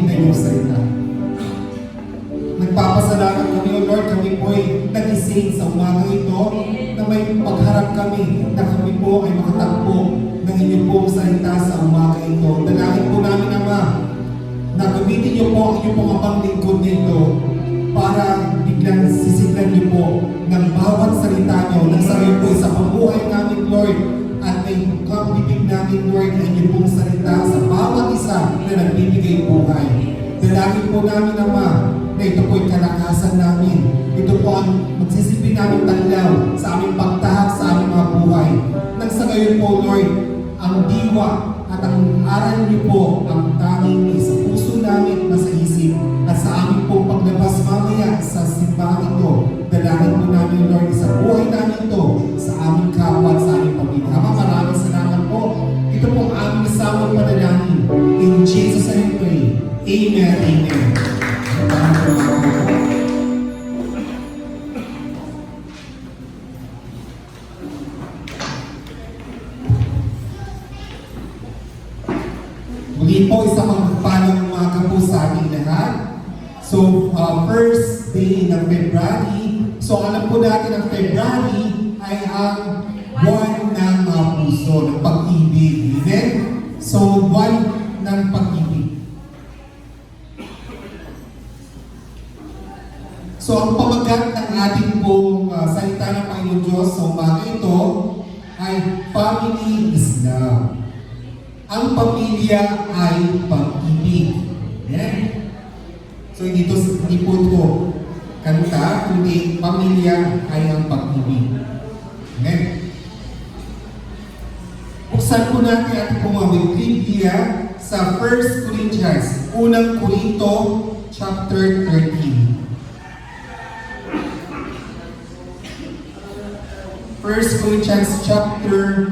na iyong salita. Nagpapasalamat kami, O Lord, kami po'y nagising sa umaga ito na may pagharap kami na kami po ay makatagpo ng inyong pong salita sa umaga ito. Dalangin po namin, Ama, na gamitin niyo po ang inyong mga panglingkod nito para biglang sisiglan niyo po ng bawat salita niyo nang sabi po sa pabuhay namin, Lord, at may bibig namin, Lord, ang inyong pong salita sa bawat isa na nagbibigay buhay. Dalangin po namin, Ama, na ito po'y kalakasan namin. Ito po ang magsisilbi namin taglaw sa aming pagtahak sa aming mga buhay. Nang sa ngayon po, Lord, ang diwa at ang aral niyo po ang tanging sa puso namin na sa isip at sa aming pong paglabas mamaya sa simbahan ito. Dalangin po namin, Lord, sa buhay namin ito, sa aming kapwa at sa aming pamilya. Ama, maraming salamat po. Ito po ang aming kasamang panalangin. In Jesus' name we pray. Amen. Amen. Muli po, isang magpapalang umaga po sa ating lahat. So, first day ng February. So, alam po natin ang February ay ang buwan ng puso, ng pag-ibig. Amen? So, buwan ng pag-ibig. So, ang pamagat ng ating pong salita ng Panginoon Diyos sa umaga ito ay family is love. Ang pamilya ay pag-ibig. Amen? So, hindi po ito kanta, kundi pamilya ay ang pag-ibig. Amen? Buksan po natin ating pumawag Biblia sa 1 Corinthians, unang Korinto, chapter 13. 1 Corinthians chapter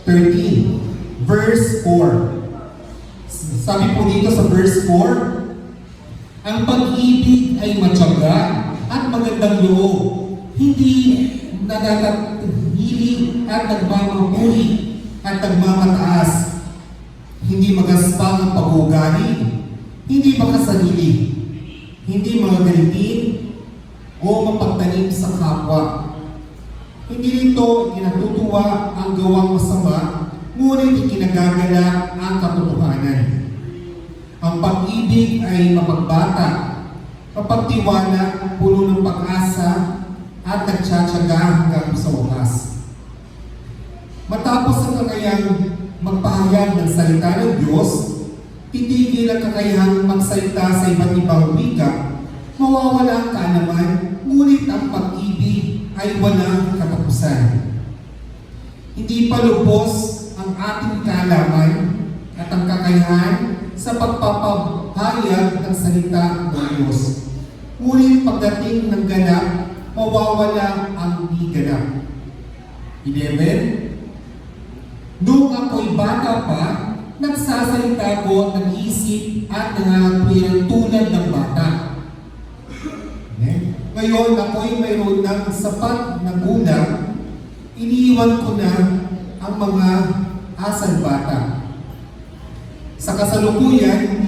13, verse 4. Sabi po dito sa verse 4, ang pag-ibig ay matyaga at magandang loob, hindi nagtatahili at nagmamahuli at nagmamataas, hindi magaspang ang pag-uugali, hindi makasarili, hindi magagalitin o mapagtanim sa kapwa. Hindi nito ikinatutuwa ang gawang masama, ngunit ikinagagala ang katotohanan. Ang pag-ibig ay mapagbata, mapagtiwala, puno ng pag-asa, at nagtsatsaga hanggang sa wakas. Matapos ang kakayang magpahayag ng salita ng Diyos, titigil ang kakayahang magsalita sa iba't ibang wika, mawawala ang kaalaman, ngunit ang pag-ibig ay walang katapusan. Hindi pa lubos ang ating kaalaman at ang kakayahan sa pagpapahayag ng salita ng Diyos. Ngunit pagdating ng ganap, mawawala ang di ganap. 11. Noong ako'y bata pa, nagsasalita ko ng isip at nangangatwiran tulad ng bata. Ngayon, ako'y mayroon ng sapat na gulang, iniiwan ko na ang mga asal bata. Sa kasalukuyan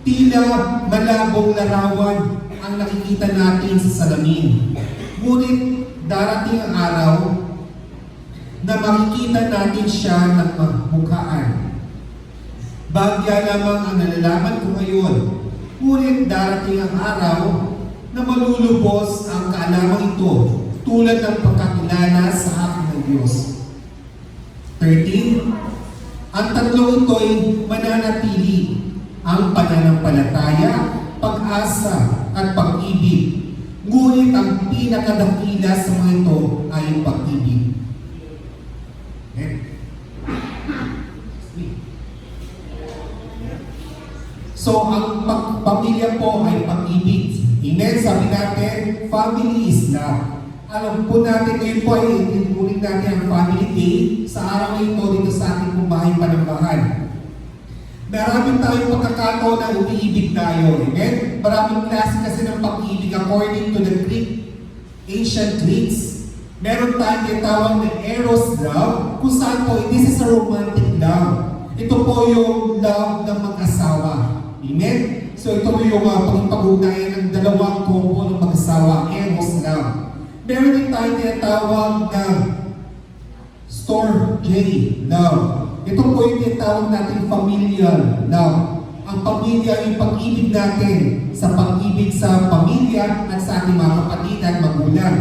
tila malabong larawan ang nakikita natin sa salamin. Ngunit darating ang araw na makikita natin siya ng magmukhaan. Bagya lamang ang nalalaman ko ngayon, ngunit darating ang araw na malulubos ang kaalaman ito tulad ng pagkakilala sa akin ng Diyos. 13. Ang tatlong ito'y mananatili, ang pananampalataya, pag-asa, at pag-ibig. Ngunit ang pinakadakila sa mga ito ay pag-ibig. So, ang pamilya po ay pag-ibig. Amen? Sabi natin, family is love. Alam po natin, ngayon po ay itinuring natin ang family day sa araw na ito dito sa ating bumahay panambahan. Maraming tayong pagkakataon na umiibig tayo. Amen? Maraming klase kasi ng pag-ibig according to the Greek, ancient Greeks. Meron tayong tinatawag na eros love, kung saan po, this is a romantic love. Ito po yung love ng mag-asawa. Amen? So ito po yung pag-ugnayan ng dalawang couple ng mag-asawa, Eros Love. Meron din tayong tinatawag na Store J Love. Ito po yung tinatawag natin familial love. Ang pamilya yung pag-ibig natin sa pag-ibig sa pamilya at sa ating mga kapatid at magulang.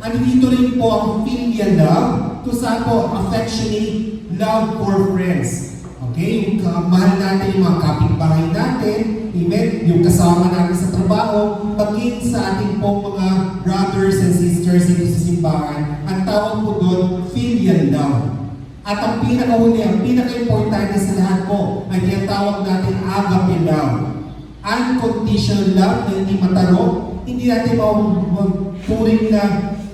At dito rin po ang filial love, to saan po affectionate love for friends. Okay, yung mahal natin yung mga kapitbahay natin, amen, yung kasama natin sa trabaho, maging sa ating pong mga brothers and sisters dito sa simbahan, ang tawag po doon, filial love. At ang pinakahuli, ang pinaka-importante sa lahat po, ay tinatawag natin agape love. Unconditional love na hindi matarong, hindi natin magpuring na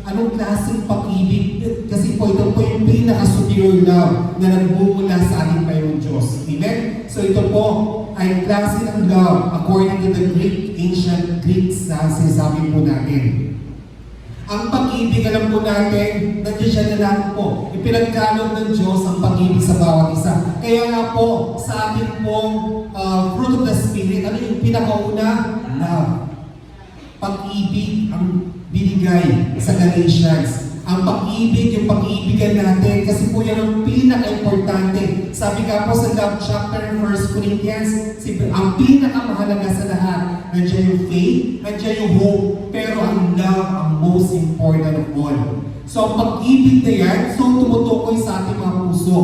anong klaseng pag-ibig. Kasi po ito po yung pinaka-superior love na nagmumula sa ating Panginoong Diyos. Amen? So ito po ay klase ng love according to the Greek, ancient Greeks na sinasabi po natin. Ang pag-ibig, alam po natin, nandiyan siya na lang po. Ipinagkaloob ng Diyos ang pag-ibig sa bawat isa. Kaya nga po, sa ating pong fruit of the Spirit, ano yung pinakauna? Love. Pag-ibig ang binigay sa Galatians. Ang pag-ibig, yung pag-ibigan natin, kasi po yan ang pinaka-importante. Sabi nga po sa love chapter ng 1 Corinthians, ang pinaka-mahalaga sa lahat, nandiyan yung faith, nandiyan yung hope, pero ang love ang most important of all. So ang pag-ibig na yan, so tumutukoy sa ating mga puso.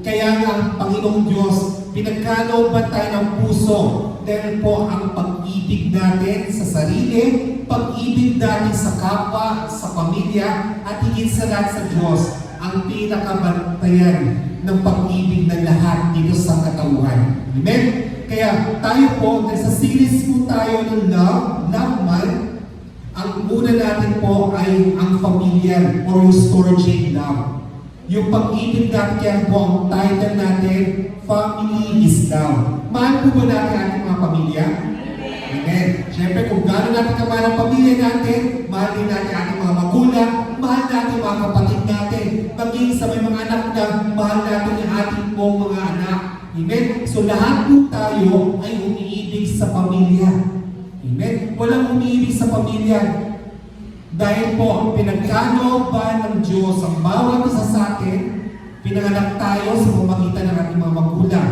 Kaya nga ang Panginoong Diyos, pinagkalooban tayo ng puso dahil po ang pag-ibig natin sa sarili, pag-ibig natin sa kapwa, sa pamilya, at higit sa lahat sa Diyos, ang pinakabantayan ng pag-ibig ng lahat dito sa katauhan. Amen? Kaya tayo po, sa series po tayo ng love month, ang una natin po ay ang familial or yung storge love. Yung pag-ibig natin, kaya po ang title natin, Family is Love. Mahal po ba natin ating mga pamilya? Amen. Siyempre, kung gano'n natin kamahal ang pamilya natin, mahal din natin ating mga magulang, mahal natin mga kapatid natin, maging sa may mga anak na, mahal natin yung ating pong mga anak. Amen. So lahat po tayo ay umiibig sa pamilya. Amen. Walang umiibig sa pamilya. Dahil po, pinagkalooban ng Diyos ang bawat isa sa atin, pinanganak tayo sa pamamagitan ng ating mga magulang.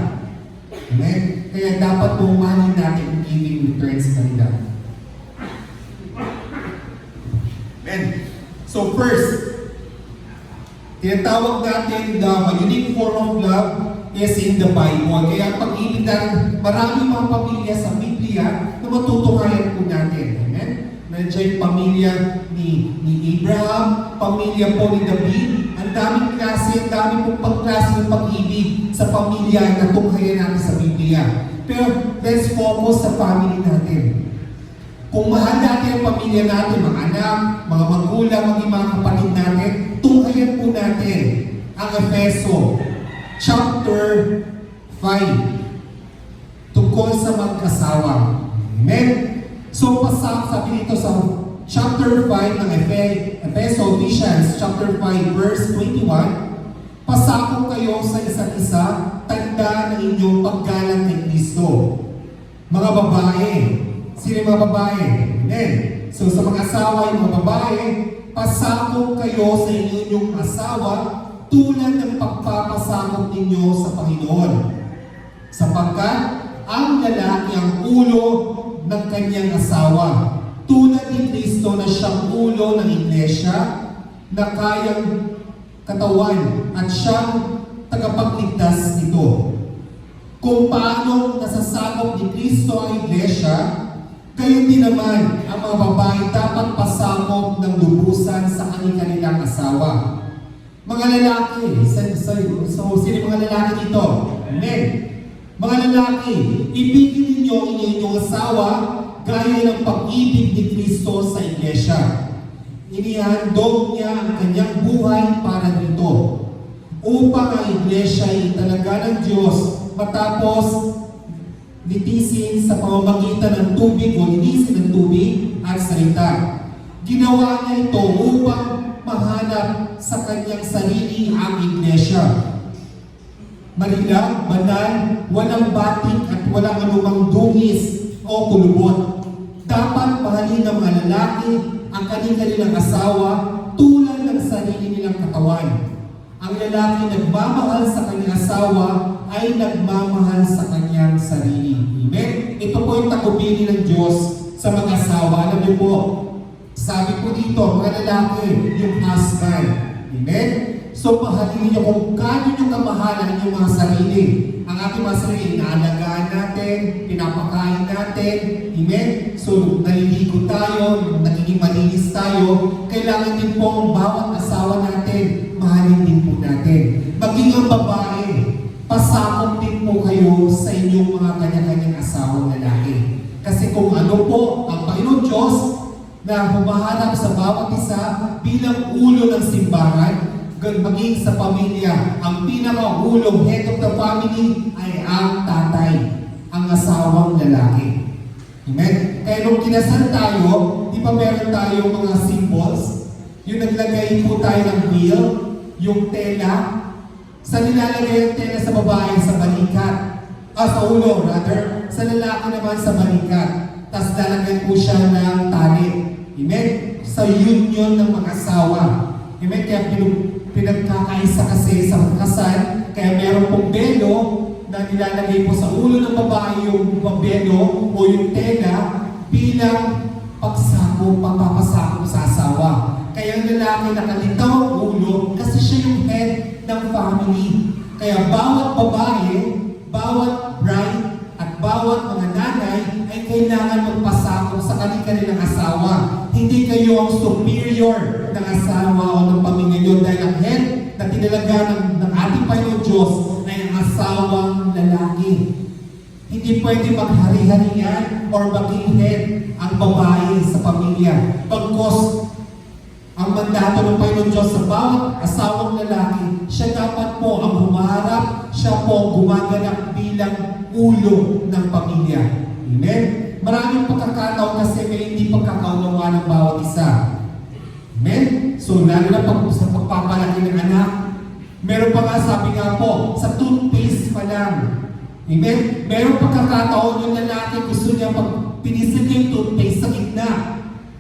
Amen? Kaya dapat pumahalin natin ang giving return sa kanila. Amen? So first, tinatawag natin the unique form of love is in the Bible. Kaya pag-ibig natin, maraming mga pamilya sa Biblia na matutukayan po natin. Amen? Nandiyan yung pamilya ni Abraham, pamilya po ni David. Ang daming klase, ang daming pong pagklase ng pag-ibig sa pamilya na tunghayan natin sa Biblia. Pero let's focus sa family natin. Kung mahal natin ang pamilya natin, mga anak, mga magulang, mga kapatid natin, tunghayan po natin ang Efeso chapter 5 tungkol sa mag-asawa. Amen? So, sabi dito sa chapter 5 ng Efeso, Ephesians, chapter 5, verse 21, pasakop kayo sa isa't isa, tanda ng inyong paggalang kay Kristo. Mga babae, sino mga babae? Amen. So, sa mga asawa, yung mga babae, pasakop kayo sa inyong asawa, tulad ng pagpapasakop ninyo sa Panginoon. Sapagkat, ang lalaki ang ulo ng kanyang asawa, tulad ni Kristo na siyang ulo ng iglesia, na kayang katawan at siyang tagapagligtas nito. Kung paano nasasakop ni Kristo ang iglesia, gayon din naman ang mga babae dapat pasakop ng lubusan sa kanilang asawa. Mga lalaki, so sino mga lalaki dito? Amen. Mga lalaki, ibigin ninyo inyong asawa gaya ng pag-ibig ni Kristo sa iglesia. Inihandog niya ang kanyang buhay para dito, upang ang iglesia ay talaga ng Diyos matapos litisin sa pamamagitan ng tubig o linisin ng tubig at salita. Ginawa niya ito upang mahanap sa kanyang sarili ang iglesia. Marilang, banal, walang batik at walang anumang dungis o kulubot. Dapat mahalin ng mga lalaki ang kanilang asawa tulad ng sarili nilang katawan. Ang lalaki nagmamahal sa kanyang asawa ay nagmamahal sa kanyang sarili. Amen? Ito po yung takupili ng Diyos sa mga asawa. Alam niyo po, sabi po dito, mga lalaki, yung husband. Amen? So, mahalin niyo kung kano niyo kamahalan yung mga sarili. Ang ating mga sarili, inaalagaan natin, pinapakain natin. Amen? So, naliligo tayo, nagiging malinis tayo. Kailangan din po ang bawat asawa natin, mahalin din po natin. Maging ang babae, pasakop din po kayo sa inyong mga kanya-kanyang asawang lalaki. Kasi kung ano po ang Panginoon Diyos na humahanap sa bawat isa bilang ulo ng simbahan, maging sa pamilya, ang pinaka-ulong head of the family ay ang tatay, ang asawang lalaki. Amen? Kaya nung kinasal tayo, di ba meron tayong mga symbols? Yung naglagay po tayo ng wheel, yung tela. Sa nilalagay yung tela sa babae, sa balikat. Sa ulo, rather. Sa lalaki naman sa balikat. Tapos lalagay po siya ng tali. Amen? Sa union ng mag-asawa. Amen? Kaya pinagkakaisa kasi sa kasal, kaya meron pong belo na nilalagay po sa ulo ng babae yung belo o yung tela bilang papapasakop sa asawa. Kaya ang lalaki nakalitaw ang ulo kasi siya yung head ng family. Kaya bawat babae, bawat bride, at bawat mga nanay ay kailangan magpasakop sa kanilang asawa. Hindi kayo ang superior ng asawa o ng pamilya nyo dahil ang head na tinalaga ng ating Panginoon Diyos ay ang asawang lalaki. Hindi pwede maghari-harian or maging head ang babae sa pamilya. Pagkos ang mandato ng Panginoon Diyos sa bawat asawang lalaki, siya dapat po ang humarap, siya po ang gumaganap bilang ulo ng pamilya. Amen? Maraming pagkakataon kasi may hindi pagkakaunawaan ng bawat isa. Amen? So, lalo na sa pagpapalaki ng anak, meron pa nga, sabi nga po, sa toothpaste pa lang. Amen? Meron pagkakataon yung lalaki gusto niya pag pinisil niya yung toothpaste sa gitna.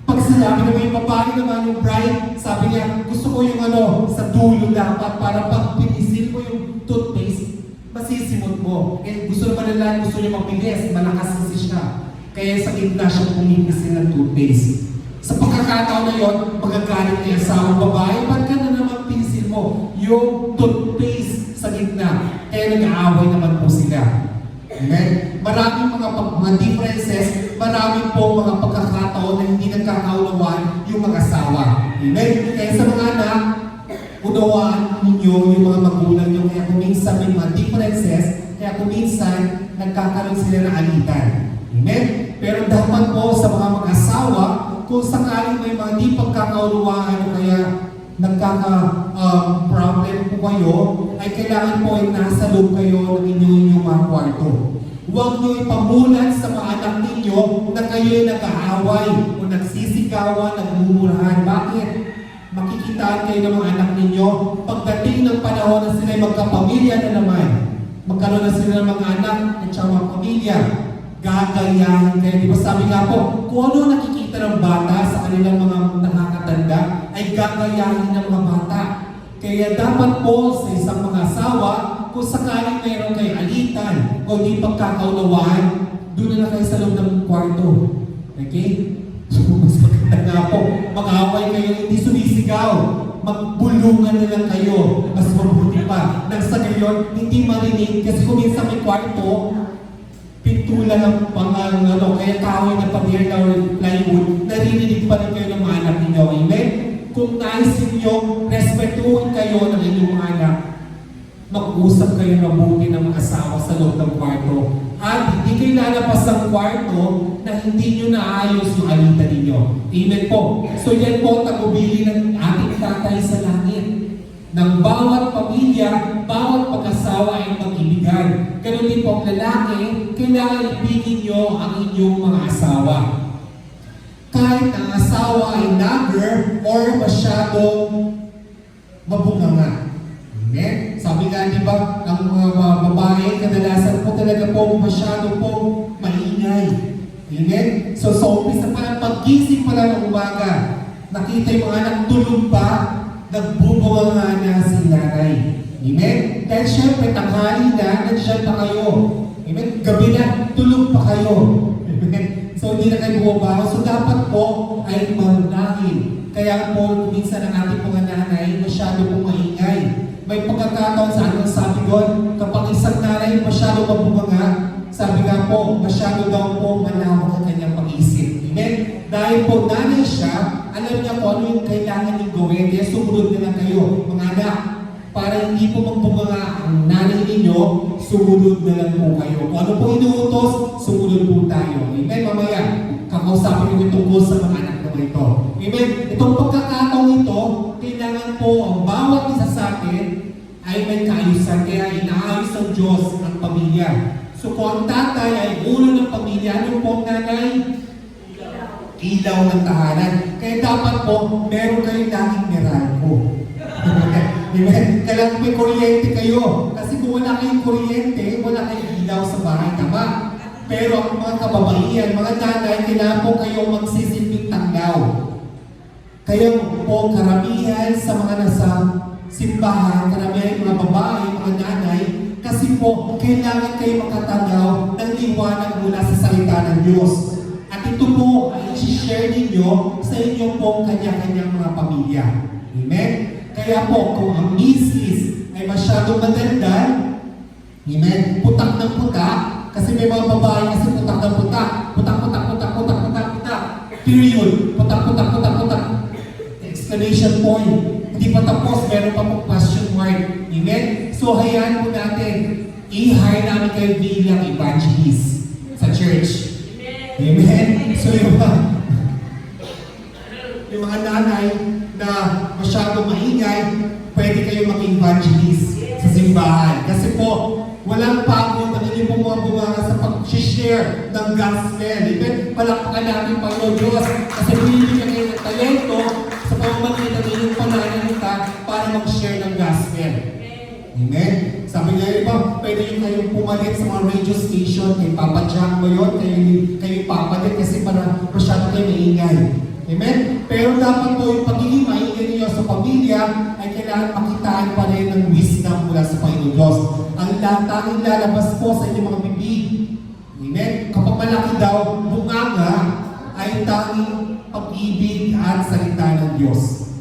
Pag sinabi naman yung babae naman yung bride, sabi niya, gusto ko yung sa dulo dapat para pag pinisil mo yung toothpaste, masisimot mo. Eh, gusto naman nila, gusto niya mapilis, malakas kasi siya. Kaya sa gitna siya pumipisil ng toothpaste. Sa pagkakataon na yun, magagalit niya sa babae, ba't ka na naman pinisil mo yung toothpaste sa gitna? Kaya nag-aaway naman po sila. Amen? Maraming mga differences, maraming po mga pagkakataon na hindi nagkakaunawaan yung mag-asawa. Amen? Kaya sa mga anak, unawaan ninyo yung mga magulang nyo, kaya kung minsan may mga differences, kaya kung minsan nagkakaroon sila ng alitan. Amen? Pero dapat po sa mga mag-asawa, kung sakaling may mga di pagkakaunawaan o kaya nagkaka-problem po kayo, ay kailangan po ay nasa loob kayo ng inyong mga kwarto. Huwag nyo ipamulat sa mga anak ninyo na kayo ay nag-aaway o nagsisigawan, nagmumurahan. Bakit? Makikitaan kayo ng mga anak ninyo pagdating ng panahon na sila magkapamilya na naman. Magkaroon na sila ng mga anak at saka mga pamilya. Gagayahin kayo. Di ba sabi nga po, kung ano nakikita ng bata sa kanilang mga nakakatanda, ay gagayahin ng mga bata. Kaya dapat po sa isang mga asawa, kung sakaling mayroon kayo alitan o di pagkakaunawaan, doon na kayo sa loob ng kwarto. Okay? So, mas maganda nga po, mag-away kayo, hindi sumisigaw. Magbulungan na lang kayo. Mas mabuti pa. Nang sa gayon, hindi marinig. Kasi kung minsan may kwarto, pintulan ng kaya kahoy na pader na plywood, naririnig pa rin kayo ng mga anak ninyo. Amen? Kung nais ninyo, respetuhin kayo ng inyong mga anak, mag-usap kayo mabuti ng mga asawa sa loob ng kwarto. At hindi kayo lalabas ng kwarto na hindi nyo naayos yung alitan ninyo. Amen po. So yan po ang tagubili ng ating tatay sa langit. Ng bawat pamilya, bawat pag-asawa ay mag-ibigan. Ganun din po ang lalaki, kailangan ibigin nyo ang inyong mga asawa. Kahit ang asawa ay nagger or masyadong mabunganga. Amen? Sabi nga di ba, ang mga babae, kadalasan po talaga po masyado po maingay. Amen? So, sa umpisa pa lang, pag-gising pa lang ng umaga, nakita yung mga anak tulog pa, nagbubunga na si nanay. Amen? Dahil syempre, tanghali na, nandiyan pa kayo. Amen? Gabi na, tulog pa kayo. Amen? So, hindi na kayo bumabaho. So, dapat po ay marunahin. Kaya po, minsan ang ating mga nanay, masyado pong maingay. May pagkakataon sa anong sabi doon, kapag isang nanay masyado mabubanga, sabi nga po, masyado daw po malawak ang kanyang pag-isip. Amen? Dahil po nanay siya, alam niya po ano yung kailangan niyong gawin, kaya sumunod na lang kayo, mga anak. Para hindi po magbubanga ang nanay ninyo, sumunod na lang po kayo. Kung ano po inuutos, sumunod po tayo. Amen? Mamaya, kakausapin ko tungkol sa mga anak na ito. Amen? Itong pagkakataon ito, kailangan po ang bawat isa sa atin ay may kaayusan. Kaya inaayos ng Diyos ang pamilya. So kung ang tatay ay ulo ng pamilya, ano po ang nanay? Ilaw ng tahanan. Kaya dapat po, meron kayong laging Meralco. Amen? Kailangan may kuryente kayo. Kasi kung wala kayong kuryente, wala kayong ilaw sa bahay. Tama? Pero ang mga kababaihan, mga nanay, kailangan po kayo magsisilbing tanggaw. Kayo po karamihan sa mga nasa simbahan, karamihan mga babae, mga nanay, kasi po kailangan kayo makatanggaw ng liwanag mula sa salita ng Diyos. At ito po ay i-share ninyo sa inyong pong kanya-kanyang mga pamilya. Amen? Kaya po, kung ang misis ay masyadong madaldal, amen, putak ng putak, kasi may mga babae kasi putak ng putak, putak, putak, putak, putak, putak, putak, period, putak, putak, putak, putak, exclamation point, hindi pa tapos, meron pa pong question mark, amen? So, hayaan po natin, i-hire namin kayo bilang evangelist sa church. Amen? So, yung mga nanay na masyadong maingay, pwede kayo maging evangelist sa simbahan. Kasi po, walang pagod ang inyong bumabunga sa pag-share ng gospel. Amen? Palakpakan natin, Panginoon Diyos, kasi binibigyan kayo ng talento sa pamamagitan ng inyong pananalita para mag-share ng gospel. Amen? Sabi nga iba, pwede yung kayong pumalit sa mga radio station, kay Papa Jack mo yun, kayo papalit kasi para masyado kayo maingay. Amen? Pero dapat po yung pagiging maingay ninyo sa pamilya ay kailangan makitaan pa rin ng wisdom mula sa Panginoon Diyos. Ang tanging lalabas po sa inyong mga bibig. Amen? Kapag malaki daw, bunganga ay tanging pag-ibig at salita ng Diyos.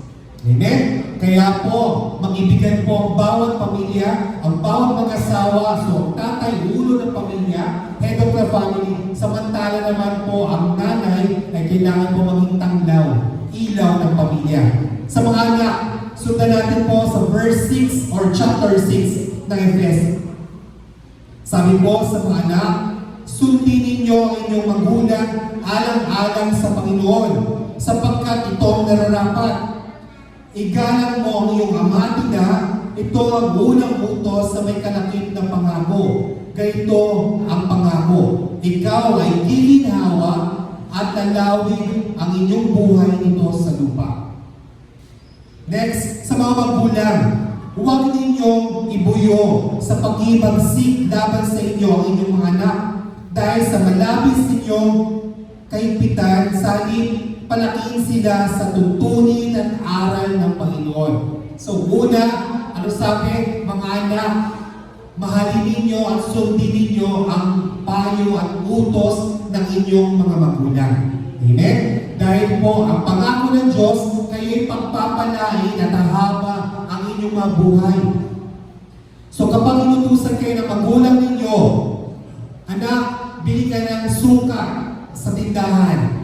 Amen? Kaya po, mag-ibigan po ang bawat pamilya, ang bawat mag-asawa, so ang tatay, ulo ng pamilya, head of the family, samantala naman po ang nanay ay kailangan po maging tanglaw, ilaw ng pamilya. Sa mga anak, sundan natin po sa verse 6 or chapter 6 ng Efes. Sabi po sa mga anak, sundin ninyo ang inyong magulang alang-alang sa Panginoon, sapagkat ito ang nararapat. Igalang mo ang iyong ama at ina, ito ang unang utos sa may kalakip na pangako. Ganito ang pangako. Ikaw ay giginhawa at lalawin ang inyong buhay nito sa lupa. Next, sa mga magulang, huwag ninyong ibuyo sa pag-ibagsik laban sa inyo ang inyong mga anak dahil sa malabis ninyong kaigpitan, salib, palakihin sila sa tuntunin at aral ng Panginoon. So una, ano sabi? Mga anak, mahalin ninyo at sundin ninyo ang payo at utos ng inyong mga magulang. Amen? Dahil po, ang pangako ng Diyos, kayo'y pagpapalain at hahaba ang inyong mga buhay. So kapag inutusan kayo ng magulang ninyo, anak, bili ka ng suka sa tindahan.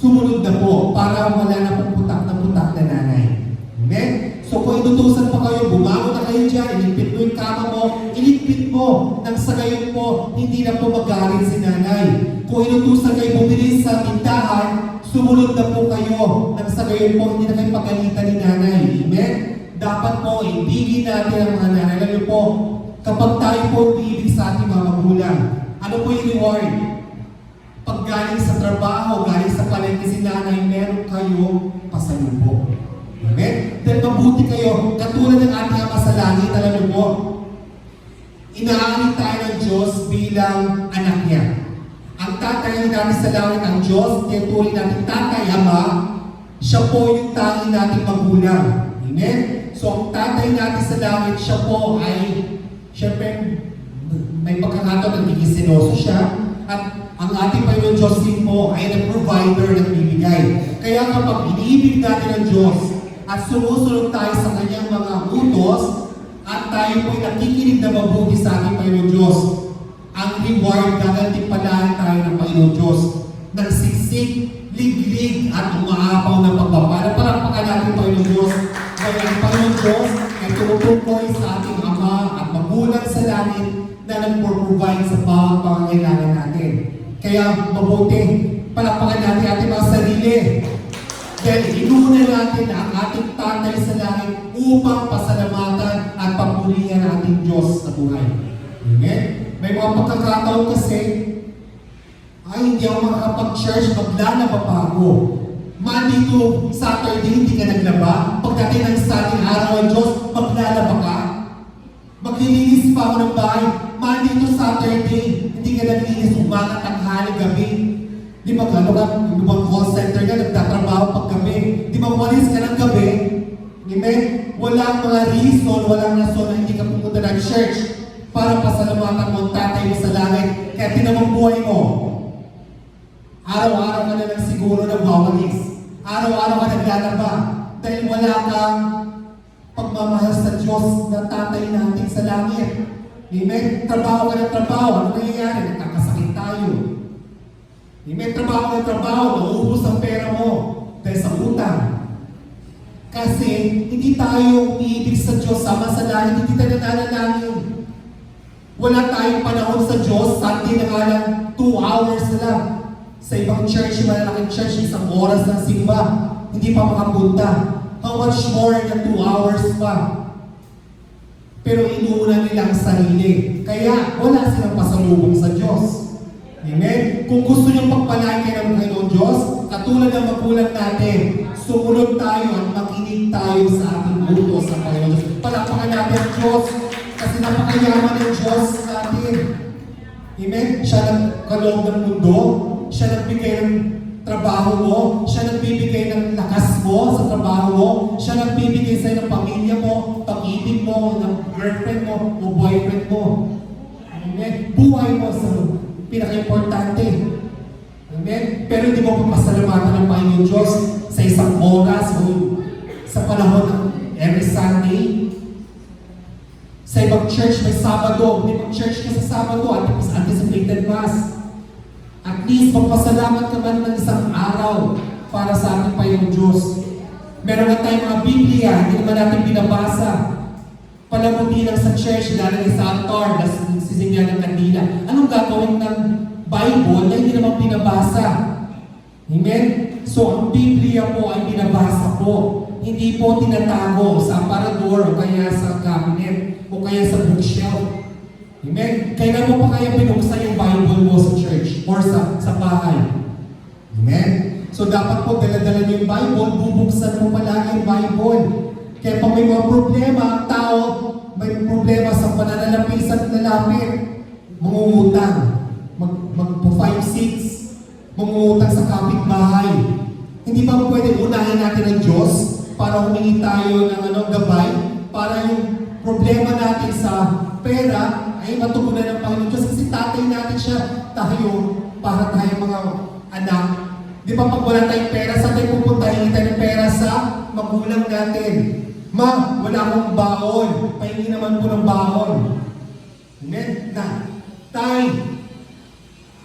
Sumunod na po para wala na pong putak na nanay. Amen? So kung inutusan pa kayo, bumangon na kayo dyan, iligpit mo yung kama mo, iligpit mo, nang sa gayon po, hindi na po magalit si nanay. Kung inutusan kayo bumili sa tindahan, sumunod na po kayo, nang sa gayon po, hindi na kayo pagalitan ni nanay. Amen? Dapat po, ibigin natin ang mga nanay. Alam niyo po, kapag tayo po ibig sa ating mga magulang, ano po yung reward? Pag galing sa trabaho, galing sa palengke si nanay, meron kayong pasalubong. Amen? Dahil mabuti mabuti kayo katulad ng ating Ama sa langit. Alam niyo po, inaangit tayo ng Diyos bilang anak niya. Ang tatay natin sa langit, ang Diyos, tinuturing natin tatay, Ama, siya po yung tanging nating magulang. Amen? So ang tatay natin sa langit, siya po ay, syempre, may pagkakataon nagiging senoso siya. At ang ating Panginoon Diyos din po ay ang provider ng bibigay. Kaya kapag iniibig natin ang Diyos at sumusunod tayo sa kanyang mga utos at tayo po ay nakikinig na mabuti sa ating Panginoon Diyos, ang reward gagantimpalaan tayo ng Panginoon Diyos. Nagsiksik, liglig at umaapaw ng pagpapala. Palakpakan natin Panginoon Diyos. Kaya ang Panginoon Diyos ay tumutukoy sa ating Ama at magulang sa langit na nag-provide sa bawat pangangailangan natin. Kaya mabuti, palakpakan natin ating mga sarili. Dahil inuuna natin ang ating tatay sa langit upang pasalamatan at papurihan ang ating Diyos sa buhay. Amen? May mga pagkakataon kasi, ay hindi ako makakapag-church, maglalaba pa ako. Monday to Saturday, hindi ka naglaba. Pagdating ng Sunday, araw ng Diyos, maglalaba ka. Maglilinis pa ako ng bahay. Monday to Saturday, hindi ka naglilinis umaga, tanghali, gabi. Di ba ano ka, yung bang call center ka, nagtatrabaho pag gabi. Di ba walis ka ng gabi? Amen? Walang mga reason, walang rason na hindi ka pumunta ng church para pasalamatan mo ang tatay mo sa langit. Kaya tinamang buhay mo. Araw-araw ka na lang siguro nagwawalis. Araw-araw ka naglalaba. Dahil wala kang pagmamahal sa Diyos na tatay natin sa langit. Amen? Trabaho ka ng trabaho. Ano nangyayari? Nagkakasakit tayo. Amen? Trabaho ka ng trabaho. Nauubos ang pera mo dahil sa utang. Kasi hindi tayo umiibig sa Diyos sama sa langit. Hindi tayo nananalangin. Wala tayong panahon sa Diyos. Sunday na nga lang 2 hours na lang. Sa ibang church, malalaking church, isang oras ng simba. Hindi pa makapunta. How much more na 2 hours pa? Pero inuuna nila ang sarili. Kaya wala silang pasalubong sa Diyos. Amen? Kung gusto niyong pagpalain kayo ng Panginoon Diyos, katulad ng magulang natin, sumunod tayo at makinig tayo sa ating utos sa Panginoon Diyos. Palakpakan natin ang Diyos kasi napakayaman ng Diyos sa atin. Amen? Siya nagkaloob ng mundo. Siya nagbigay ng trabaho mo. Siya nagbibigay ng lakas mo sa trabaho mo. Siya nagbibigay sa'yo ng pamilya mo, pag-ibig mo, ng girlfriend mo, o boyfriend mo. Amen? Buhay mo sa pinaka-importante. Amen? Pero hindi mo papasalamatan ng Panginoon Diyos sa isang oras o sa panahon ng every Sunday. Sa ibang church may Sabado. May church ka sa Sabado at anticipated Mass. At least magpasalamat ka man ng isang araw para sa ating Panginoon Diyos. Meron nga tayong mga Biblia, hindi naman natin binabasa. Palamuti lang sa church, lalagay sa altar, sisimyan ng kandila. Anong gagawin ng Bible na hindi naman binabasa? Amen? So ang Biblia po ay binabasa po. Hindi po tinatago sa aparador o kaya sa cabinet o kaya sa bookshelf. Amen? Kailan mo pa kaya binuksan yung Bible mo sa church or sa bahay? Amen? So dapat po dala-dala niyo yung Bible, bubuksan mo palagi yung Bible. Kaya pag may mga problema, ang tao, may problema sa pananalapis at lalapit, mangungutang, mag-5-6, mangungutang sa kapitbahay. Hindi ba pwede unahin natin ang Diyos para humingi tayo ng gabay, para yung problema natin sa pera ay matugunan ng Panginoon Diyos kasi tatay natin siya, tayo, para tayo mga anak. Di ba pag wala tayong pera, saan tayo pupunta? Hingi tayo ng pera sa magulang natin. Ma, wala akong baon. Pahingi naman po ng baon. Amen? Tay,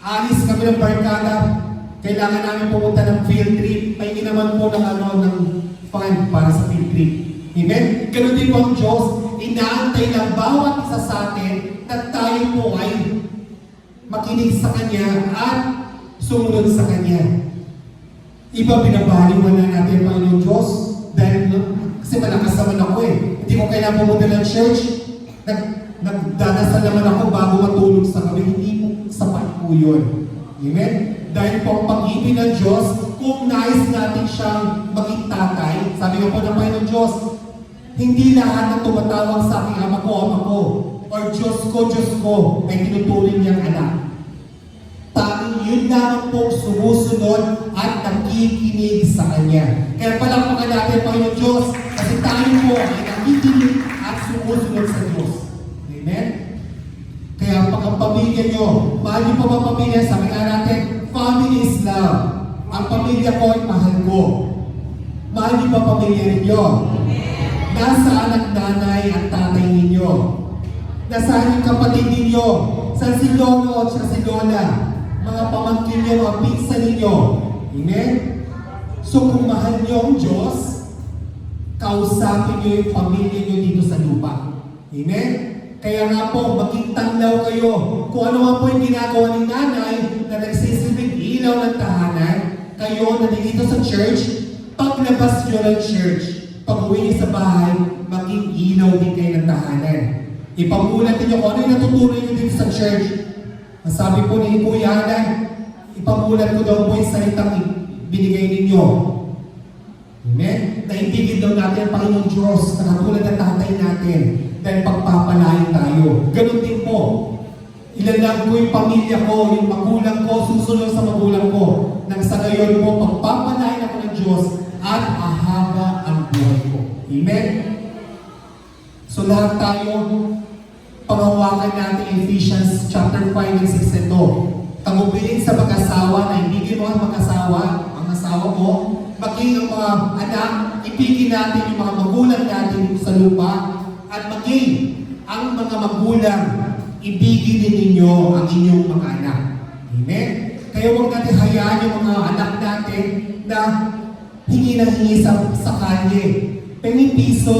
alis kami ng barkada. Kailangan namin pumunta ng field trip. Pahingi naman po ng fund para sa field trip. Amen? Ganun din po ang Diyos. Inaantay ng bawat isa sa atin na tayo po ay makinig sa Kanya at sumunod sa Kanya. Iba binabaliwan na natin, Panginoon Diyos, dahil kasi malakas naman ako eh. Hindi ko kailangan pumunta ng church. Nagdadasal naman ako bago matulog sa gabi. Hindi po sapat po yun. Amen? Dahil po ang pag-ibig ng Diyos, kung nais natin siyang maging tatay, sabi nga po ng Panginoon Diyos, Hindi lahat ng tumatawag sa aking ama ko, or Diyos ko, ay tinuturing niyang anak. Tanging yun lamang pong sumusunod at nakikinig sa Kanya. Kaya palakpakan natin, Panginoon Diyos, kasi tayo po ay nakikinig at sumusunod sa Diyos. Amen? Kaya pag ang pamilya nyo, mahal niyo pa ba pamilya? Sabi nga natin, family is love. Ang pamilya ko ay mahal ko. Mahal niyo pa pamilya ninyo? Nasaan ang nanay at tatay ninyo? Nasaan yung kapatid ninyo? Saan si lolo at si lola? Mga pamangkin niyo, mga pinsan ninyo. Amen? So kung mahal niyo ang Diyos, kausapin niyo yung pamilya niyo dito sa lupa. Amen? Kaya nga po, maging tanglaw kayo. Kung ano nga po yung ginagawa ni nanay na nagsisilbing ilaw ng tahanan, kayo na dito sa church, paglabas niyo ng church, pag-uwi niyo sa bahay, maging ilaw din kayo ng tahanan. Ipamulat niyo kung ano yung natutunan niyo dito sa church. Sabi po ni Kuya Alan, ipamulat ko daw po yung salitang binigay ninyo. Amen? Naibigin daw natin ang Panginoong Diyos na katulad ng tatay natin dahil pagpapalain tayo. Ganun din po. Ilalagay ko yung pamilya ko, yung magulang ko, susunod sa magulang ko. Nang sa gayon po, pagpapalain ako ng Diyos at ahaba ang buhay ko. Amen? So lahat tayo, panghawakan natin Ephesians chapter 5 and 6 ito. Tagubilin sa mag-asawa na ibigin mo ang mag-asawa, ang asawa mo, maging ang mga anak, ibigin natin yung mga magulang natin sa lupa, at maging ang mga magulang, ibigin din ninyo ang inyong mga anak. Amen? Kaya huwag natin hayaan yung mga anak natin na hingi na hingi sa kalye. Pengin piso,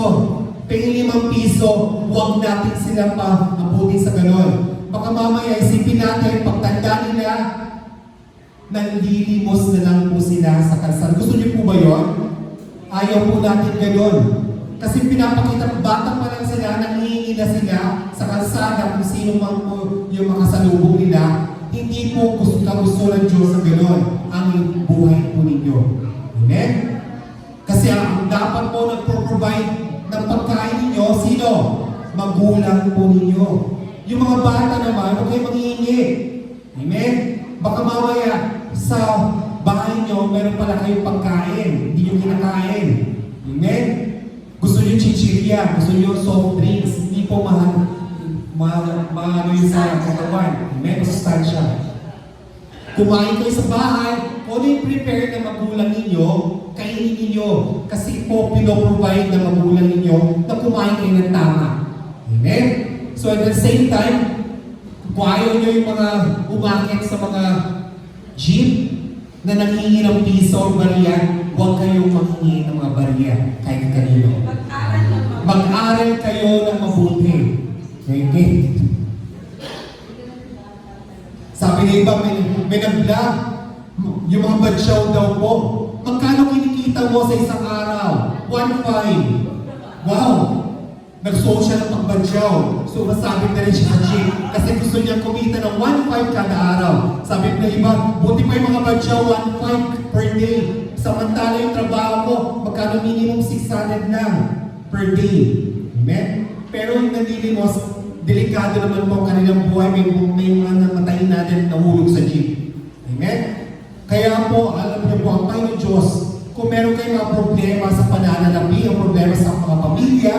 pengin 5 piso, huwag natin sila pa abutin sa ganon. Baka mamaya isipin natin, pagtanda nila, nanlilimos na lang po sila sa kalsada. Gusto niyo po ba yun? Ayaw po natin ganon. Kasi pinapakita, bata pa lang sila, nangihingi na sila sa kalsada kung sino man po yung makasalubong nila. Hindi po gusto ng Diyos sa ganon ang buhay po ninyo. Amen? Kasi ang dapat po nagpo-provide ng pagkain ninyo, sino? Magulang po ninyo. Yung mga bata naman, huwag kayo manghihingi. Amen? Baka mamaya sa bahay nyo, meron pala kayong pagkain. Hindi nyo kinakain. Amen? Gusto nyo chichirya, gusto nyo soft drinks. Hindi po mahalo yun sa katawan. Amen? Masustansya. Kumain kayo sa bahay, kung ano yung prepare ng magulang ninyo, kainin ninyo. Kasi po, pinoprovide ng magulang ninyo na kumain kayo ng tama. Amen? So at the same time, kung ayaw nyo yung mga umakit sa mga jeep na nanghingi ng piso o barya, huwag kayong manghingi ng mga barya kahit kanino. Mag-aral kayo ng mabuti. Okay? Sabi na iba, may nag-vlog, yung mga badsyaw daw po. Magkano kinikita mo sa isang araw? 1.5. Wow! Nag-social ng pagbadsyaw. So masabit na rin siya sa gym. Kasi gusto niya kumita ng 1.5 kada araw. Sabi na iba, buti pa yung mga badsyaw, 1.5 per day. Samantala yung trabaho ko, magkano minimum 600 lang per day. Amen? Pero yung nalilimos, delikado naman po ang kanilang buhay. May mga namatayin natin nahulog sa gym. Amen? Kaya po, alam niyo po, ang Panginoon Diyos, kung meron kayong mga problema sa pananalapi, o problema sa mga pamilya,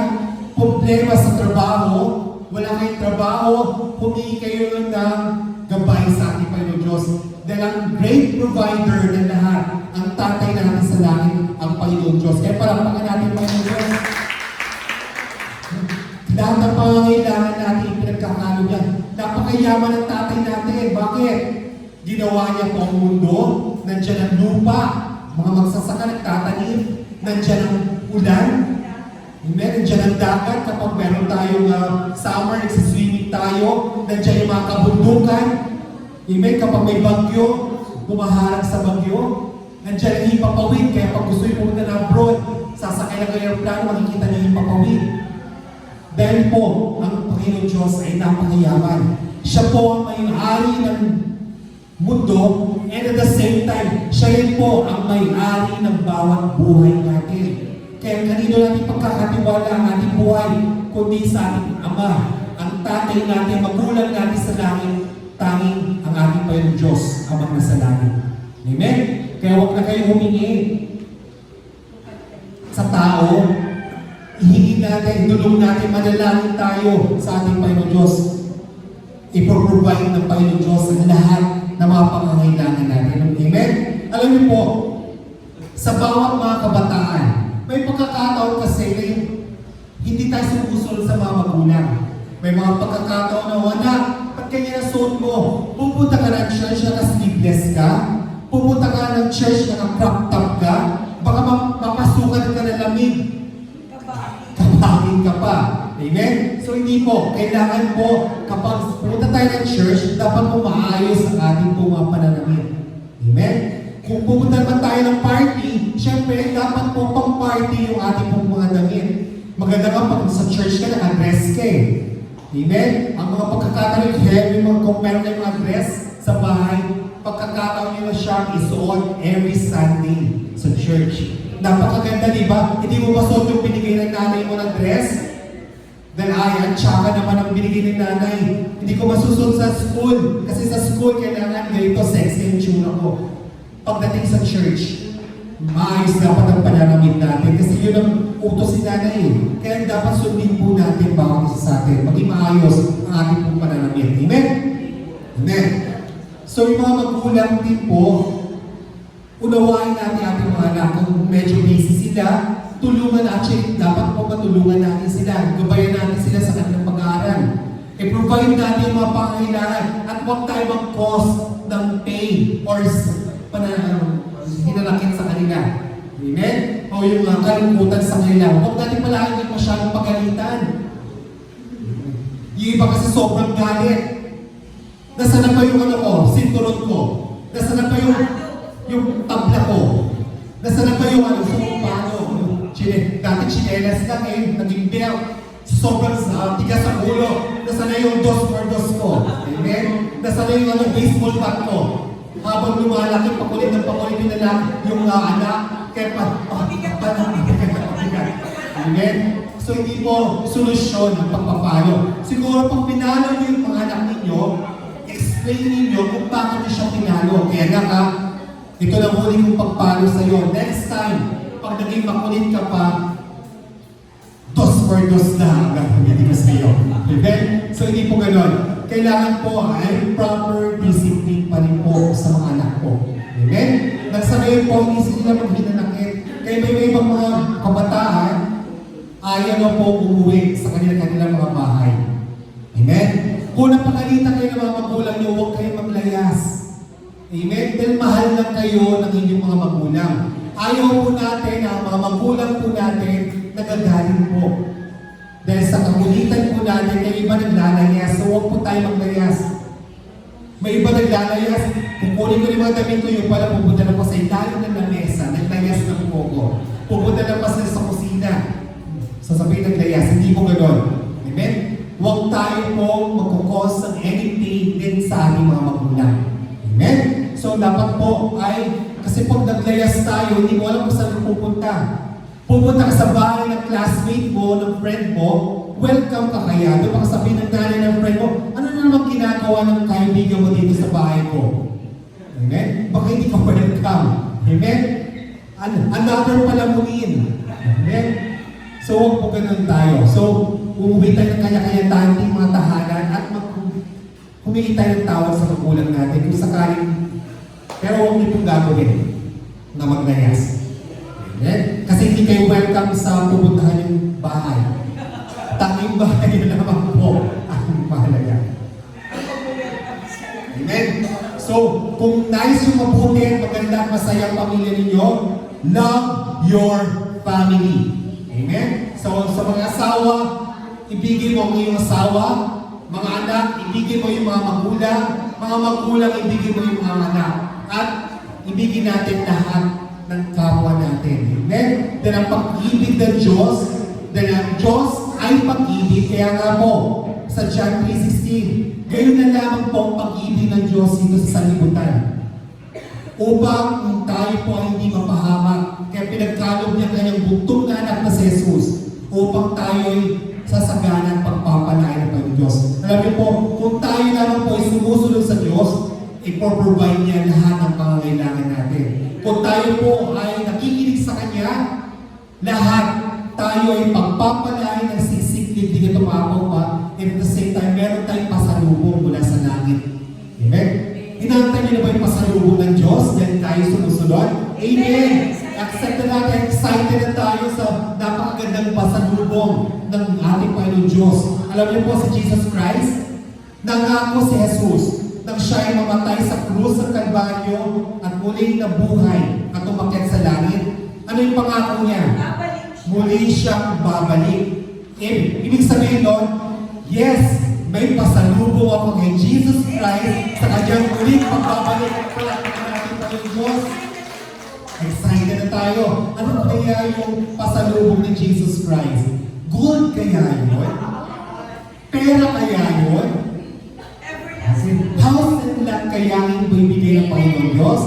problema sa trabaho, wala kayong trabaho, humingi kayo ng gabay sa ating Panginoon Diyos. Dahil ang great provider ng lahat, ang tatay natin sa langit, ang Panginoon Diyos. Kaya palampakan natin, Panginoon Diyos. Lahat ng pangangailangan natin, pinagkakalo niya. Napakayaman ng tatay natin. Bakit? Ginawa niya po ang mundo, nandiyan ang lupa, mga magsasaka nagtatanim, nandiyan ang ulan, nandiyan ang dagat kapag meron tayong summer, nagsiswimming tayo, nandiyan yung mga kabundukan, kapag may bagyo, bumaharang sa bagyo, nandiyan ang hipapawid, kaya pag gusto yung pumunta na abroad, sasakay lang kayo ng plano, makikita niyo yung hipapawid. Dahil po, ang Panginoon Diyos ay napakayaman. Siya po ang may-ari ng mundo, and at the same time, siya rin po ang may-ari ng bawat buhay natin. Kaya kanino natin pagkakatiwala ang ating buhay, kundi sa ating Ama, ang tatay natin, magulang natin sa langit, tanging ang ating Panginoong Diyos, Amang nasa langit. Amen? Kaya huwag na kayo humingi sa tao, ihingi natin, idulong natin, manalangin tayo sa ating Panginoong Diyos. Iproprovide ng Panginoong Diyos ang lahat ng mga pangangailangan natin. Amen? Alam niyo po, sa bawat mga kabataan, may pagkakataon kasi na hindi tayo sumusunod sa mga magulang. May mga pagkakataon na wala, ba't kanya nasuot mo? Pupunta ka ng church na sleeveless ka? Pupunta ka ng church na crop top ka? Baka mapasukan ka ng lamig. Kabagin ka pa. Amen? So hindi po, kailangan po, kapag pumunta tayo ng church, dapat po maayos ang ating po mga pananamit. Amen? Kung pupunta naman tayo ng party, syempre, dapat po pang-party yung ating pong mga damit. Maganda nga pag sa church ka, naka-dress ka eh. Amen? Ang mga pagkakataon yung heavy, kung meron kayong mga dress sa bahay, pagkakataon nyo na siya isuot every Sunday sa church. Napakaganda, di ba? Hindi mo ba suot yung binigay ng nanay mo ng dress? Then at saka naman ang binigay ng nanay. Hindi ko masusunod sa school. Kasi sa school, kailangan ganito, sexy yung tsura ko. Pagdating sa church, maayos dapat ang pananamit natin. Kasi yun ang utos si nanay eh. Kaya dapat sundin po natin bawat isa sa atin. Maging maayos ang ating pong pananamit. Amen? Amen. So yung mga magulang din po, unawain natin ating mga anak. Kung medyo busy sila, tulungan natin. Dapat po matulungan natin sila. Gabayan natin sila sa kanilang pag-aaral. I-provide natin yung mga pangangailangan at huwag tayo mag-cause ng pain or hinalakit sa kanila. Amen? O yung mga kalungkutan sa kanila. Huwag natin palaging masyadong pagalitan. Yung iba kasi sobrang galit. Nasaan na pa yung ano ko, sinturon ko? Nasaan na pa yung tabla ko? Nasaan na pa yung ano, sumupano? Dati chinelas lang eh, naging belt. Sobrang tigas sa ulo. Nasaan na yung dos por dos ko? Amen? Nasaan na yung ano, baseball bat ko? Habang lumalaki, pakulit ng pakulit nila yung anak, kaya Amen? So hindi po solusyon ang pagpapalo. Siguro pag pinalo niyo yung mga anak ninyo, explain ninyo kung bakit niyo siya pinalo. Kaya nga ka, ito na huli kong pagpalo sa iyo. Next time, pag naging makulit ka pa, dos for dos na ang gagawin ko sa iyo. Amen? So hindi po ganon. Kailangan po ay proper discipline pa rin po sa mga anak po. Amen? Nagsabi po, hindi sila maghinanakit. Kaya may ibang mga kabataan, ayaw na po umuwi sa kanilang mga bahay. Amen? Kung napagalitan kayo ng mga magulang niyo, huwag kayong maglayas. Amen? Dahil mahal lang kayo ng inyong mga magulang. Ayaw po natin na ang mga magulang po natin nagagaling po. Dahil sa kagulitan po natin, may iba naglalayas, so huwag po tayo maglayas. May iba naglalayas, kukunin ko yung mga damit ko, yung pala pupunta na po sa ilalim ng lamesa, naglayas ng pogo. Pupunta na pa sa kusina. Sasabihin naglayas, hindi po gano'n. Amen? Huwag tayo po magkukos ng anything din sa ating mga magulang. Amen? So dapat po ay, kasi pag naglayas tayo, hindi mo alam kung saan pupunta. Pupunta ka sa bahay ng classmate mo, ng friend mo, welcome ka kaya. Doon baka sabihin ng nanay ng friend mo, ano na naman ginagawa ng kaibigan mo dito sa bahay ko? Amen? Baka hindi ka welcome. Amen? Another palamunin. Amen? So, huwag po ganun tayo. So, umuwi tayo ng kanya-kanya tayong mga tahanan at humingi tayo ng tawag sa magulang natin kung sakaling, pero huwag niyo pong gagawin na maglayas. Amen? Kasi hindi kayo welcome sa pupuntahan yung bahay. Tanging bahay na naman po ang mahalaga. Amen? So, kung nais yung mabuti at maganda at masaya ang pamilya ninyo, love your family. Amen? So, sa mga asawa, ibigin mo ang iyong asawa. Mga anak, ibigin mo yung mga magulang. Mga magulang, ibigin mo yung mga anak. At ibigin natin lahat ng kapwa natin. Amen? Dahil ang pag-ibig ng Diyos, dahil ang Diyos ay pag-ibig. Kaya nga po, sa John 3:16, gayon na lamang po ang pag-ibig ng Diyos dito sa sanlibutan. upang tayo po ay hindi mapahamak. Kaya pinagkaloob niya kanyang buktong na anak na si Jesus upang tayo ay sasagana at pagpapalain ng Panginoon Diyos. Alam niyo po, kung tayo naman po ay sumusunod sa Diyos, ipoprovide niya lahat ng pangangailangan natin. Kung tayo po ay nakikinig sa Kanya, lahat tayo ay pagpapalain ng sisiklig, di ka tumapaw pa, and at the same time, meron tayong pasalubong mula sa langit. Amen? Hinahantay niyo na ba yung pasalubong ng Diyos dahil tayo sumusunod? Amen! Accept na natin, excited na tayo sa napakagandang pasalubong ng ating Panginoon Diyos. Alam niyo po si Jesus Christ, nangako si Jesus nang siya ay mamatay sa krus ng Kalbaryo at muling nabuhay at umakyat sa langit. Ano yung pangako niya? Muli siyang babalik. Ibig sabihin doon, yes, may pasalubong ako kay Jesus Christ sa kanyang muling pagbabalik. Palakpakan natin tayo Diyos. Excited na tayo. Ano kaya yung pasalubong ni Jesus Christ? Gold kaya yun? Pera kaya yun? House and lot kaya yung bibigay ng Panginoon Diyos?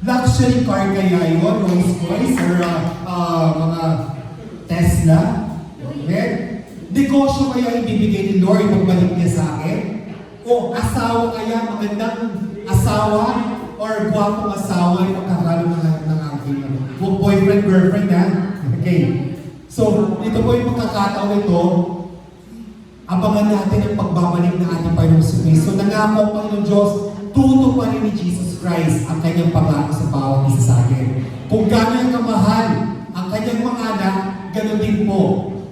Luxury car kaya yun? Rolls Royce or mga Tesla? Okay? Negosyo kaya yung bibigay ni Lord pagbalik niya sa akin? O asawa kaya, magandang asawa or gwapong asawa yung pagkakalo ng aking boyfriend, girlfriend ha? Okay. So, ito po yung pagkakataon ito, abangan natin ang pagbabalik ng ating Panginoon sa Kristo. Nangako ang Panginoon Diyos, tutuparin ni Jesus Christ ang kanyang pangako sa bawat isa sa atin. Kung gano'n kamahal ang kanyang mga anak, gano'n din po.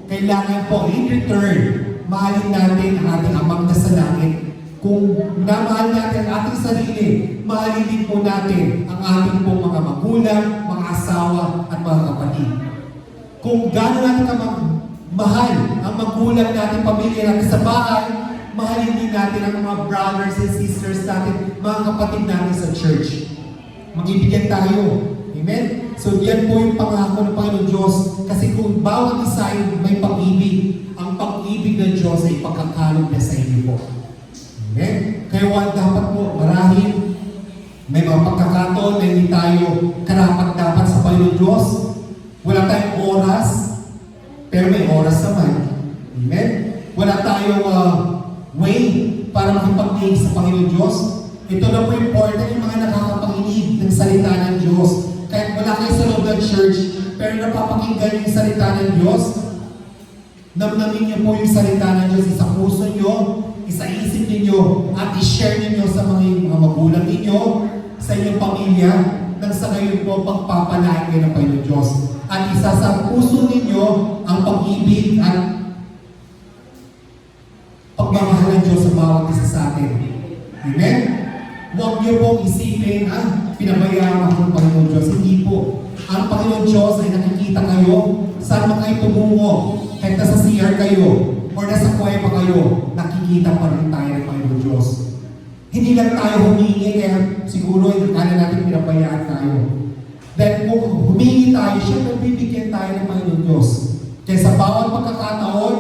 Kailangan po, in return, mahalin natin ang ating amang nasa langit. Kung namahal natin ang ating sarili, mahalin din po natin ang ating pong mga magulang, mga asawa, at mga kapatid. Kung gano'n natin mahal ang magulang natin, pamilya natin sa bahay, mahalin din natin ang mga brothers and sisters natin, mga kapatid natin sa church. Magibigyan tayo. Amen? So yan po yung pangako ng Panginoon Diyos. Kasi kung bawat isa ay may pag-ibig, ang pag-ibig ng Diyos ay pagkakalog niya sa inyo po. Amen? Kaya dapat po marahil may mga pagkakataon na hindi tayo karapat-dapat sa Panginoon Diyos. Wala tayong oras, pero may oras naman. Amen? Wala tayong way para makipag-ibig sa Panginoon Diyos. Ito na po important yung mga nakakapanginig ng salita ng Diyos. Kahit wala kayo sa loob ng church, pero napapakinggan yung salita ng Diyos, namnamin niyo po yung salita ng Diyos sa puso niyo, isa-isip ninyo, at i-share ninyo sa mga magulang ninyo, sa inyong pamilya, nang sa ngayon po pagpapalain kayo ng Panginoon Diyos. At isa sa puso ninyo ang pag-ibig at pagmamahal ng Diyos sa bawat isa sa atin. Amen? Huwag niyo pong isipin, pinabayaan ako ng Panginoon Diyos. Hindi po. Ang Panginoon Diyos ay nakikita kayo, saan man kayo tumungo, kahit nasa CR kayo, o nasa kuweba kayo, nakikita pa rin tayo ng Panginoon Diyos. Hindi lang tayo humingi, kaya siguro kaya natin pinabayaan tayo. Dahil kung humingi tayo, siyempre bibigyan tayo ng Panginoon Diyos. Kaya sa bawat pagkakataon,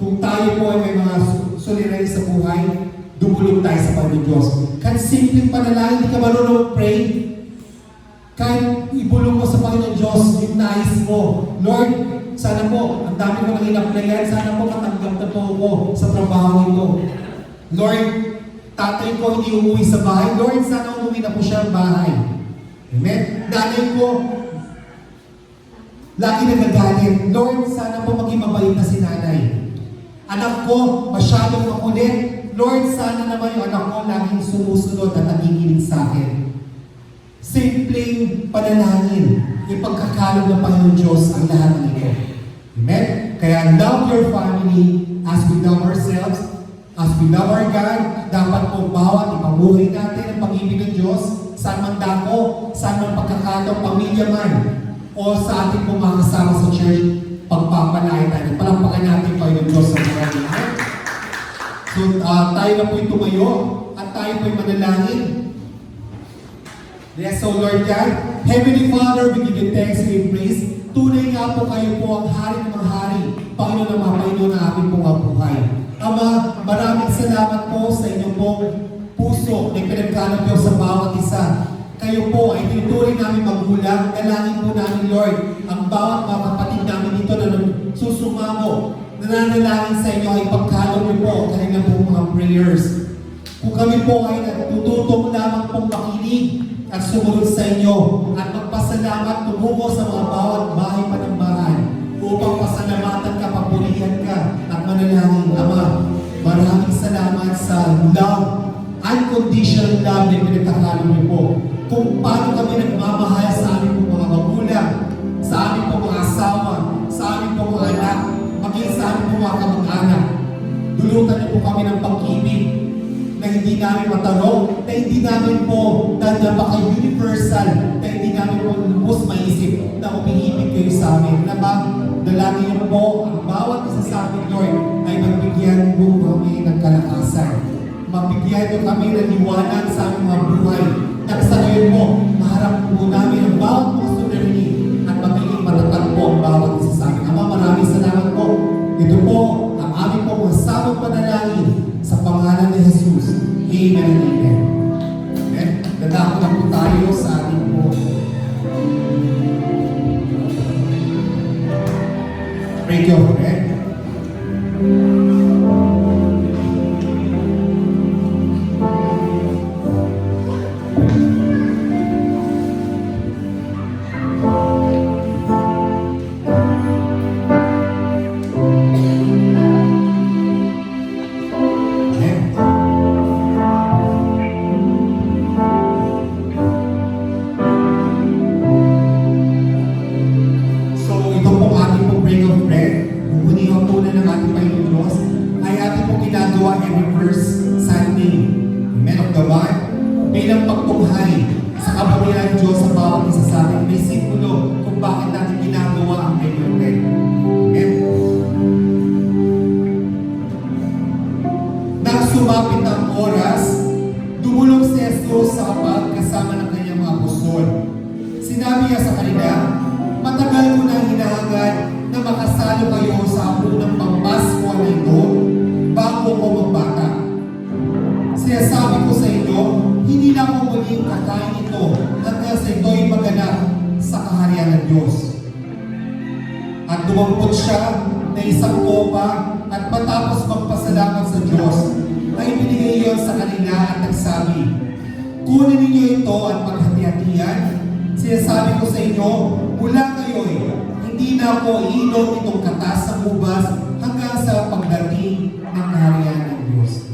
kung tayo po ay may mga suliranin sa buhay, dumulog tayo sa Panginoon Diyos. Kahit simpleng panalangin, hindi ka marunong pray, kahit ibulong mo sa Panginoon Diyos yung nais mo. Lord, sana po, ang dami ko nang in-applyan, sana po matanggap na po ako sa trabaho ito. Lord, tatay ko hindi umuwi sa bahay. Lord, sana umuwi na po siya ang bahay. Amen? Nanay ko, lagi nagagalit. Lord, sana po maging mabait na si nanay. Anak ko, masyadong makulit. Lord, sana naman yung anak ko laging sumusunod at nakikinig sa akin. Simpleng panalangin, yung pagkakalog ng Panginoon Diyos ang lahat ng ito. Amen? Kaya love your family as we love ourselves, as we love our God. Dapat po bawat ipamuhay natin ang pag-ibig ng Diyos, saan man dako, saan man pagkakataong pamilya man, o sa ating pong mga kasama sa church, pagpapalain tayo. Palampakan natin Panginoon Diyos sa mga lahat. So, tayo na po'y tumayo at tayo po'y manalangin. Yes, so Lord God, Heavenly Father, we give you thanks and we praise. Tunay nga po kayo po ang hari ng mga hari, Panginoon ng mga Panginoon na aking pong buhay. Ama, maraming salamat po sa inyong pong puso na pinagkalap niyo sa bawat isa. Kayo po ay tinuturing namin magulang. Dalangin po namin, Lord, ang bawat mga kapatid namin dito na susumamo, nananalangin sa inyo ay pagkalong niyo po ang kanilang po mga prayers. Kung kami po ay natututong lamang pong makinig at sumunod sa inyo at magpasalamat tumungo sa mga bawat bahay panambahan upang pasalamatan ka, papurihan ka at manalangin, Ama. Maraming salamat sa love, unconditional love na pinagkakalong niyo po. Kung paano kami nagmamahal sa aming mga magulang, sa aming mga asawa, sa aming mga anak, maging sa aming mga kamag-anak. Dulutan niyo po kami ng pag-ibig na hindi namin matanong, na hindi namin po napaka-universal, na hindi namin po lubos maisip na umiibig kayo sa amin. Dalangin niyo po ang bawat isa sa amin, Lord, ay magbigyan po kami ng kalakasan. Mabigyan niyo kami ng liwanag sa aming mga buhay. At sa ngayon po, maharap po namin ang bawat mga suliranin at magiging matatag po ang bawat isa sa amin. Ama, maraming salamat po. Ito po ang aming po mga samang panalangin sa pangalan ni Jesus. Amen and amen. Amen. Dadako na po tayo sa ating po radio, correct? Bilang pagtunghay sa kapangyarihan ng Diyos sa bawat isa sa atin, may simbolo kung bakit natin ginagawa ang breaking bread. Amen. Nang sumapit ang oras, dumulog si Jesus sa kapag kasama ng kanyang mga apostol. Sinabi niya sa kanila, matagal ko na hinahangad na makasalo kayo sa hapunang pangpasko na ito bago ko magbata. Sinasabi ko sa inyo, hindi na ako muling kakain ito hanggang sa ito'y maganap sa kaharian ng Diyos. At dumampot siya na isang kopa at matapos magpasalamat sa Diyos, ay binigay iyon sa kanila at nagsabi, kunin ninyo ito at paghati-hatian. Sinasabi ko sa inyo, mula ngayon, hindi na ako iinom itong katas sa ubas hanggang sa pagdating ng kaharian ng Diyos.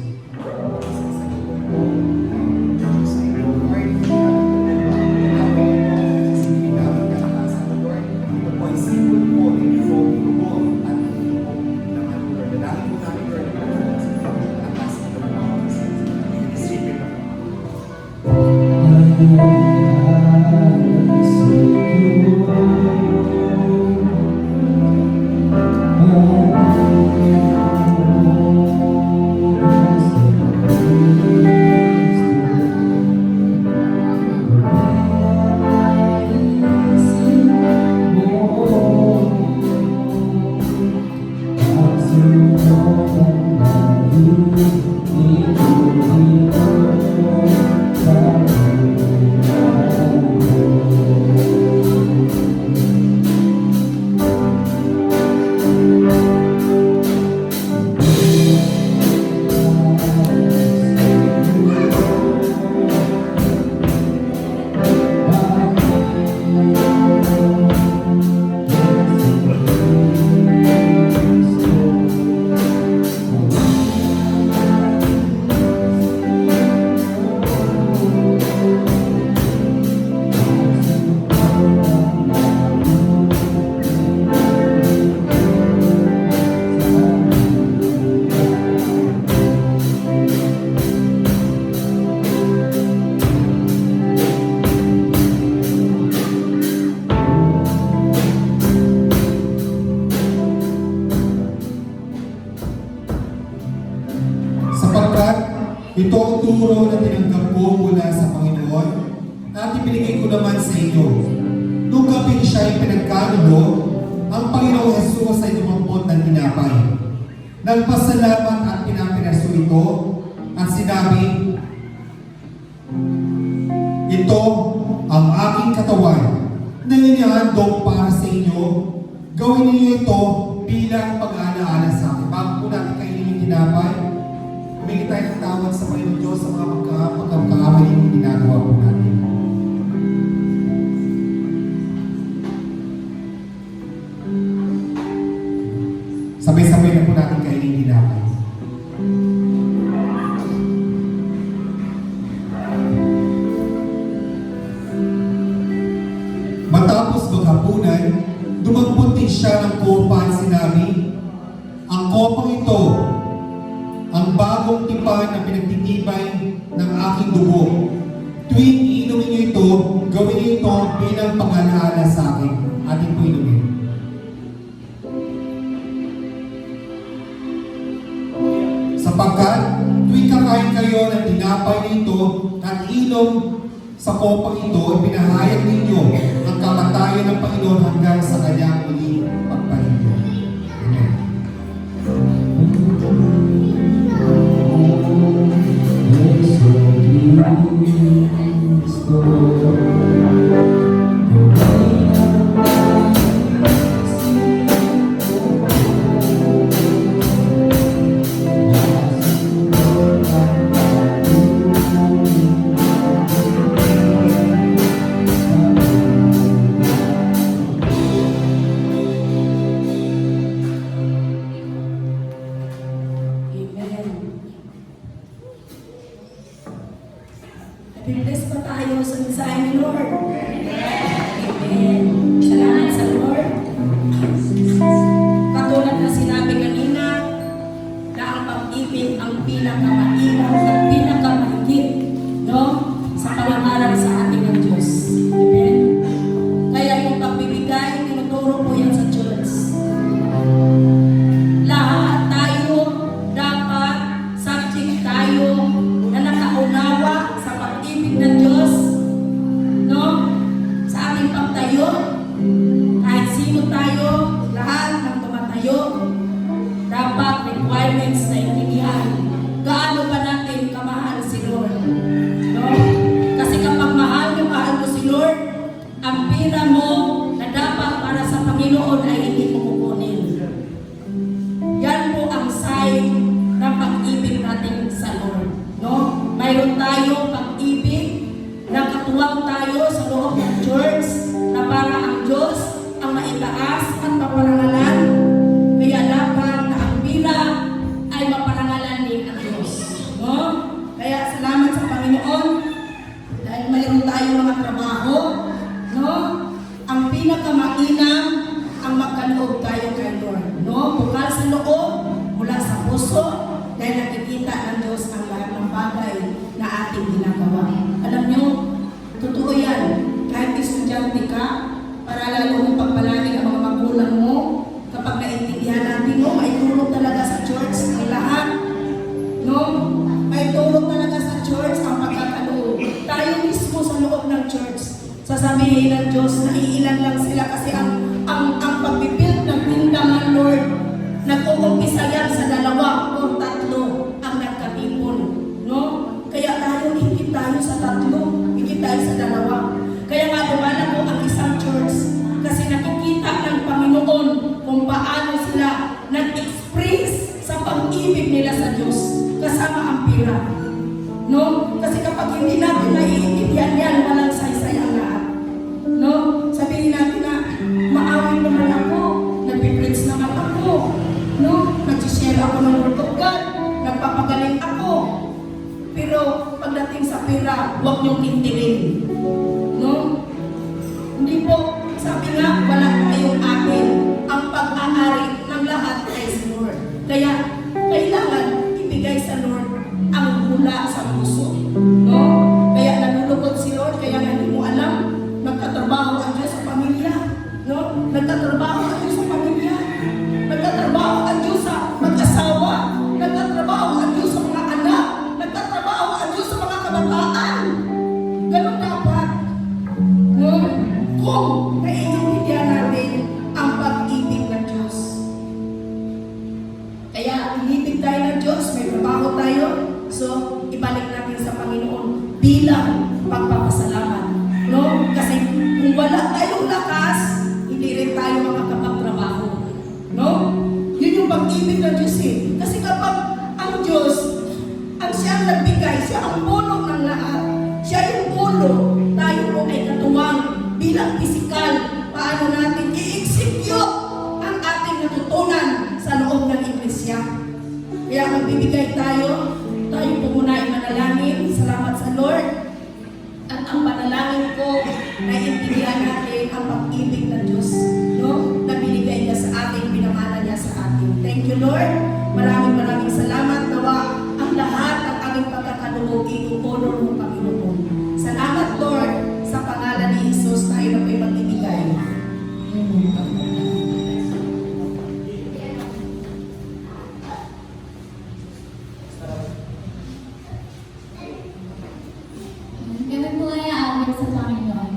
Ito ang turo na tinanggap ko mula sa Panginoon at ibinigay ko naman sa inyo. Nung gabi siya ay pinagkanulo, ang Panginoong Jesus ay dumampot ng tinapay. Nagpasalamat at pinapiraso ito at sinabi, ito Ito ang aking katawan na inihandog para sa inyo. Gawin niyo ito bilang pag-aalaala sa akin. Bago po natin kainin yung tinapay, humingi tayo ng tawad sa Panginoon Diyos sa mga pagkakamali yung ginagawa po natin. Sabay-sabay na po natin kainin yung tinapay. Matapos maghapunan, dumagbot din siya ng kopa at sinabi, ang kopang ito, ang bagong tipan na pinagtitibay ng aking dugo. Tuwing iinumin niyo ito, gawin niyo ito bilang pag-alaala sa akin. Atin po inumin. Sapagkat tuwing kakain kayo ng tinapay nito at inom sa kopang ito, pinahayag ninyo ang kamatayan ng Panginoon hanggang sa kanyang muling pagpahinga. Amen. Bless pa tayo sa mensahe ni Lord. Amen. Salamat sa Lord. Katulad na sinabi kanina, na ang pag-ibig ang pinakamainam at pinakamahigit, no? Sa pangangaral sa ating ng Diyos. Amen. Kaya yung pagbibigay, tinuturo po yan sa church. Lahat tayo dapat subject tayo na nakaunawa sa pag-ibig ng Diyos, no? Sa ating pagtayo, kahit sino tayo, lahat ng tumatayo, dapat requirements na intindihan. Gaano ba natin kamahal si Lord? No? Kasi kapag mahal mo si Lord, ang pira mo na dapat para sa Panginoon ay hindi mo kukunin. Yan po ang sign ng pag-ibig natin sa Lord. No? Mayroon tayo pag-ibig, nakatuwang tayo sa loob ng church na para ang Diyos ang maitaas at maparangalan. Kaya dapat na ang pira ay maparangalan din ang Diyos. No? Kaya salamat sa Panginoon dahil mayroon tayo mga trabaho. No? Ang pinakamainam ang magkaloob tayo kay Lord. No? Bukal sa loob, mula sa puso, dahil nakikita ng Diyos ang lahat ng bagay na ating ginagawa. Alam nyo, totoo yan. Kahit estudyante ka, para lalo mong pagpalangin ang mga magulang mo, kapag naintindihan natin mo, may tulong talaga sa church ang lahat. No? May tulong talaga sa church ang pagkakaloob. Tayo mismo sa loob ng church, sasabihin ng Diyos na iilan lang sila kasi ang pagpipilt ng kingdom ng Lord, nag-uumpisa yan sa 2 o 3 ang nagkatipon. No? Kaya tayo, higit tayo sa 3, higit tayo sa 2. Kaya nga lumalago ang isang church kasi nakikita ng Panginoon kung paano sila nag-express sa pag-ibig nila sa Diyos kasama ang pira. No? Kasi kapag hindi natin naiintindihan yan, walang saysay ang lahat. No? Sabihin natin na, maawin naman ako, nagpipreach naman ako, no? Nag-share ako ng Word of God, nagpapagaling ako. Pero pagdating sa pera, huwag niyong intilin. No? Hindi po, sabi nga, wala tayong akin. Ang pag-aari ng lahat ay si Lord. Kaya, kailangan ibigay sa Lord ang mula sa puso. No? Kaya nalulukod si Lord, kaya hindi mo alam, nagtatrabaho ang Diyos sa pamilya. No? Nagtatrabaho ang Diyos sa pamilya. Nagtatrabaho ang Diyos sa mag-asawa. Nagtatrabaho ang Diyos sa mga anak. Nagtatrabaho ang Diyos sa mga kabataan. Ganun dapat. No? Kung naiintindihan natin ang pag-ibig ng Diyos. Kaya inibig tayo ng Diyos, may trabaho tayo. So, ibalik natin sa Panginoon bilang pagpapasalamat. tayo makakapagtrabaho. No? Yun yung pag-ibig ng Diyos eh. Kasi kapag ang Diyos, ang siyang nagbigay, siya ang puno ng lahat. Siya yung puno, tayo po ay katuwang bilang pisikal. Paano natin i-execute ang ating natutunan sa loob ng iglesia. Kaya magbibigay tayo po muna ay manalangin. Salamat sa Lord. At ang panalangin ko na intindihan natin ang pag-ibig ng Diyos, no? Na binigay niya sa atin, pinamana niya sa atin. Thank you, Lord. Maraming salamat. Nawa ang lahat ng aming pagkakaloob i-honor mo, Panginoon. Salamat, Lord, sa pangalan ni Jesus tayo na po'y magbibigay. Kami po ay aawit sa Panginoon.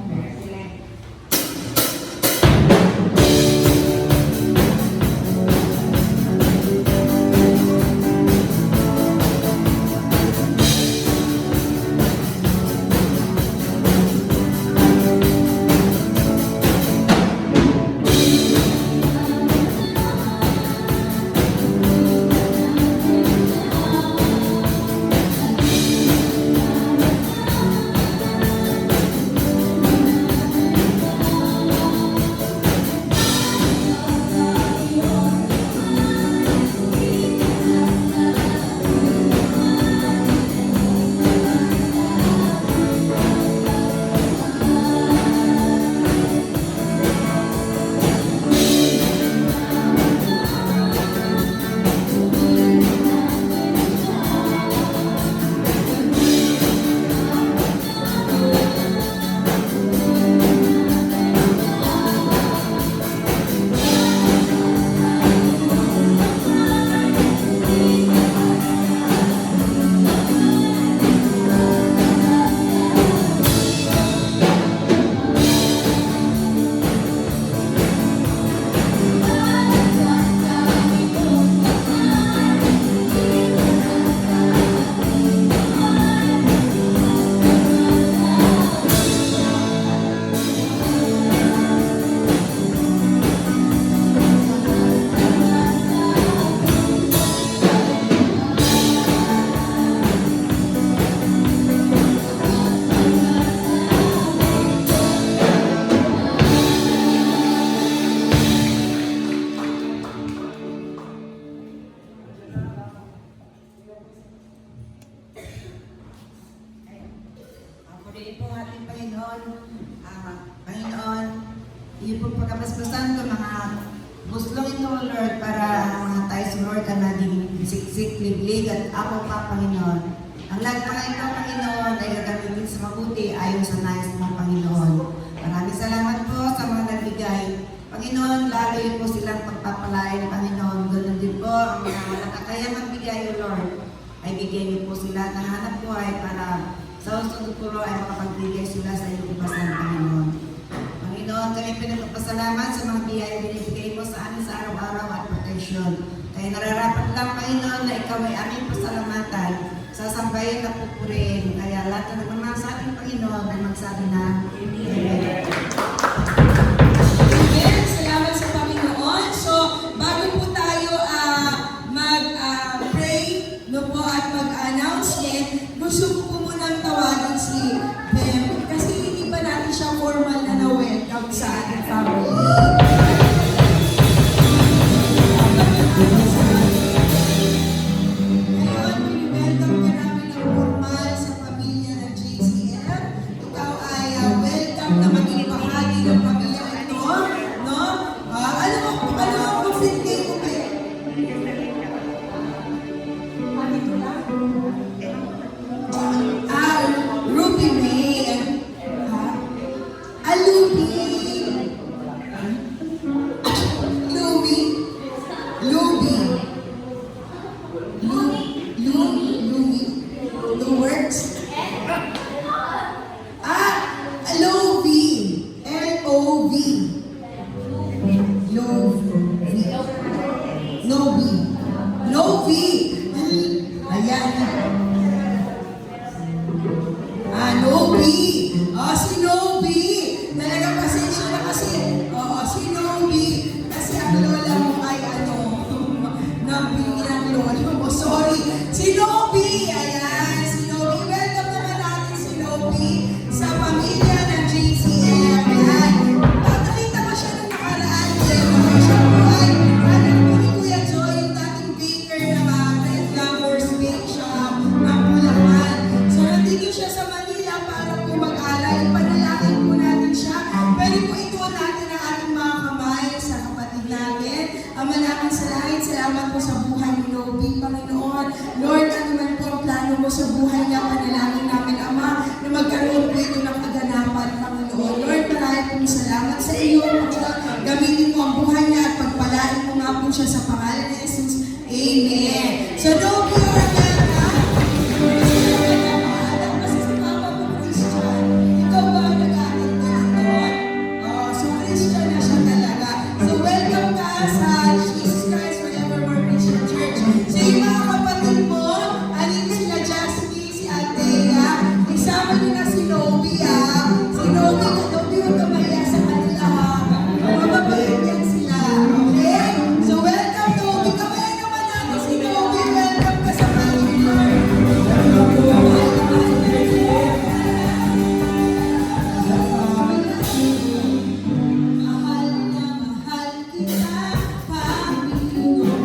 Purihin po ating Panginoon. Panginoon, iyon po pagkapaspasan ko mga buslong ito, Lord, para ang mga tayo sa Lord ang naging siksik, liglig at apo pa, Panginoon. Ang lahat pa ito, Panginoon, ay gagamitin sa mabuti ayon sa nais ng Panginoon. Maraming salamat po sa mga nagbigay. Panginoon, lalo yun po silang pagpapalain, Panginoon. Ganun din po ang mga nakakaya magbigay, O Lord, ay bigyan niyo po sila ng hanap buhay para sa susunod po ay makapagbigay sila sa iyong ipasan, Panginoon. Panginoon, kami pinagpapasalamat sa mga biyaya binibigay mo sa amin sa araw-araw at protection. Kaya nararapat lang, Panginoon, na ikaw ay aming pasalamatan, sasambayan at pupurihin. Kaya lahat na nagmamahal sa ating Panginoon ay magsabi na, Amen. Amen. Salamat sa Panginoon. So, bago po tayo mag-pray, no po, at mag-announcement, gusto ko po munang tawagin si Bem. Kasi hindi pa natin siya formal na na-welcome sa ating family. Ngayon, welcome ka namin ng formal sa pamilya ng JCM. Ikaw ay welcome na maging bahagi ng pamilya ito. No? Ano ang conflict name mo, Bem? Dito lang? Ruby May. Ruby. mo ang buhay niya at pagpalain mo nga po siya sa pangalan ni Jesus. Amen. So don't be arrogant, ha? Kasi si Papa mo Christian. Ikaw ba nag-aaral ka doon? Oh, so Christian na siya talaga. So welcome ka sa Jesus Christ Forevermore Christian Church. So yung mga kapatid mo, alinin na Jasmine, si Althea, isama niyo na si Nobi, ha? Si Nobi, huwag ka mahiya sa kanila, ha? Mababait yan sila, okay? So welcome, Nobi. Kamay naman natin si Nobi. Welcome ka sa Panginoon. Mahal na mahal kita, Panginoon.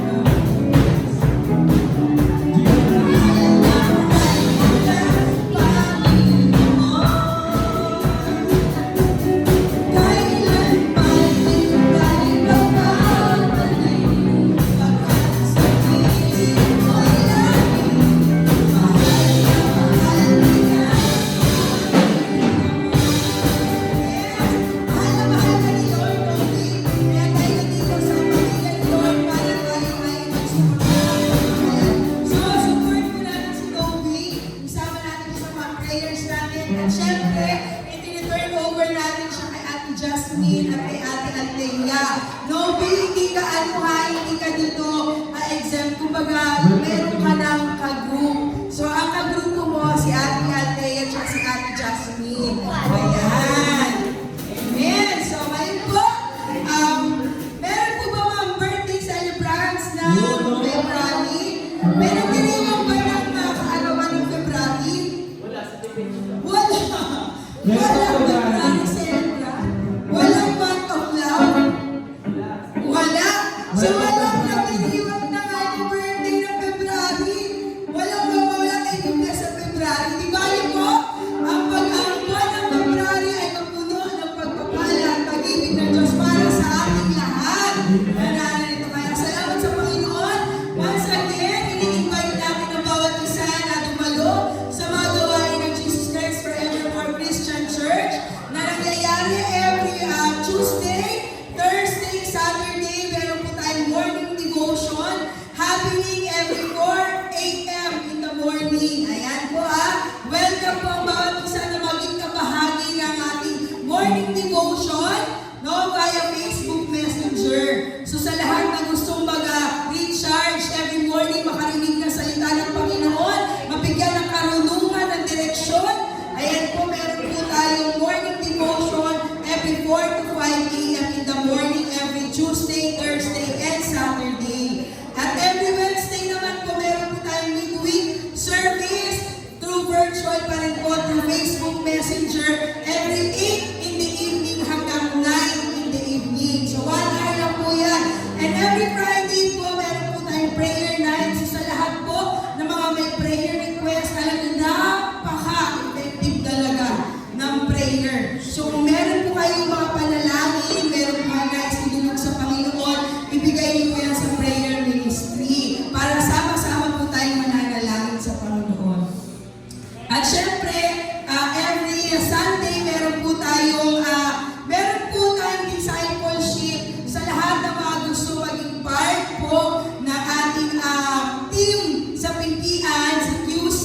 Jasmine at kay Ate Althea. Nobi, hindi ka hindi ka dito exempt. Kumbaga, meron ka ng ka-group. So, ang ka-grupo mo, si Ate Althea at si Ate Jasmine. Ayan. Amen. So, ngayon po, meron po ba mga birthday celebrants na February? Meron din yung ba ng kaalaman ng February? Wala. February celebrant? Walang month of love? Wala. So walang nabiniwag na happy birthday ng February. Walang kaibigan sa February. Di ba yun po? Ang pag-aangkon ng February ay mapuno ng pagpapala at pag-ibig ng Diyos para sa ating lahat. Nananalito kaya. Salamat sa Panginoon. Once again, ini-invite natin ang bawat isa na dumalo sa mga gawain ng Jesus Christ Forevermore Christian Church na nangyayari every Tuesday, Thursday, Saturday. Meron po tayong morning devotion happening every 4 a.m. in the morning. Ayan po, welcome po ang bawat isa na maging kabahagi ng ating morning devotion, no, via Facebook Messenger. So sa lahat na gustong recharge every morning, makarinig ng salita ng Panginoon, mabigyan ng karunungan ng direksyon, ayan po, meron po tayong morning devotion every 4 to 5 a.m. in the morning, every Tuesday, Thursday, and Saturday. At every Wednesday naman po, meron po tayong midweek service through virtual pa rin po, through Facebook Messenger, every 8 in the evening hanggang 9 in the evening. So 1 hour lang po yan. And every Friday po, meron po tayong prayer night. So sa lahat po ng mga may prayer request, talagang napaka-effective talaga ng prayer. So kung meron po kayong mga panalangin, meron po mga nais idulog sa Panginoon, ibigay niyo po yan sa prayer ministry para sama-sama po tayong mananalangin sa Panginoon. At syempre, every Sunday, meron po tayong discipleship sa lahat ng mga gusto maging part po na ating team sa Pintian, sa QC.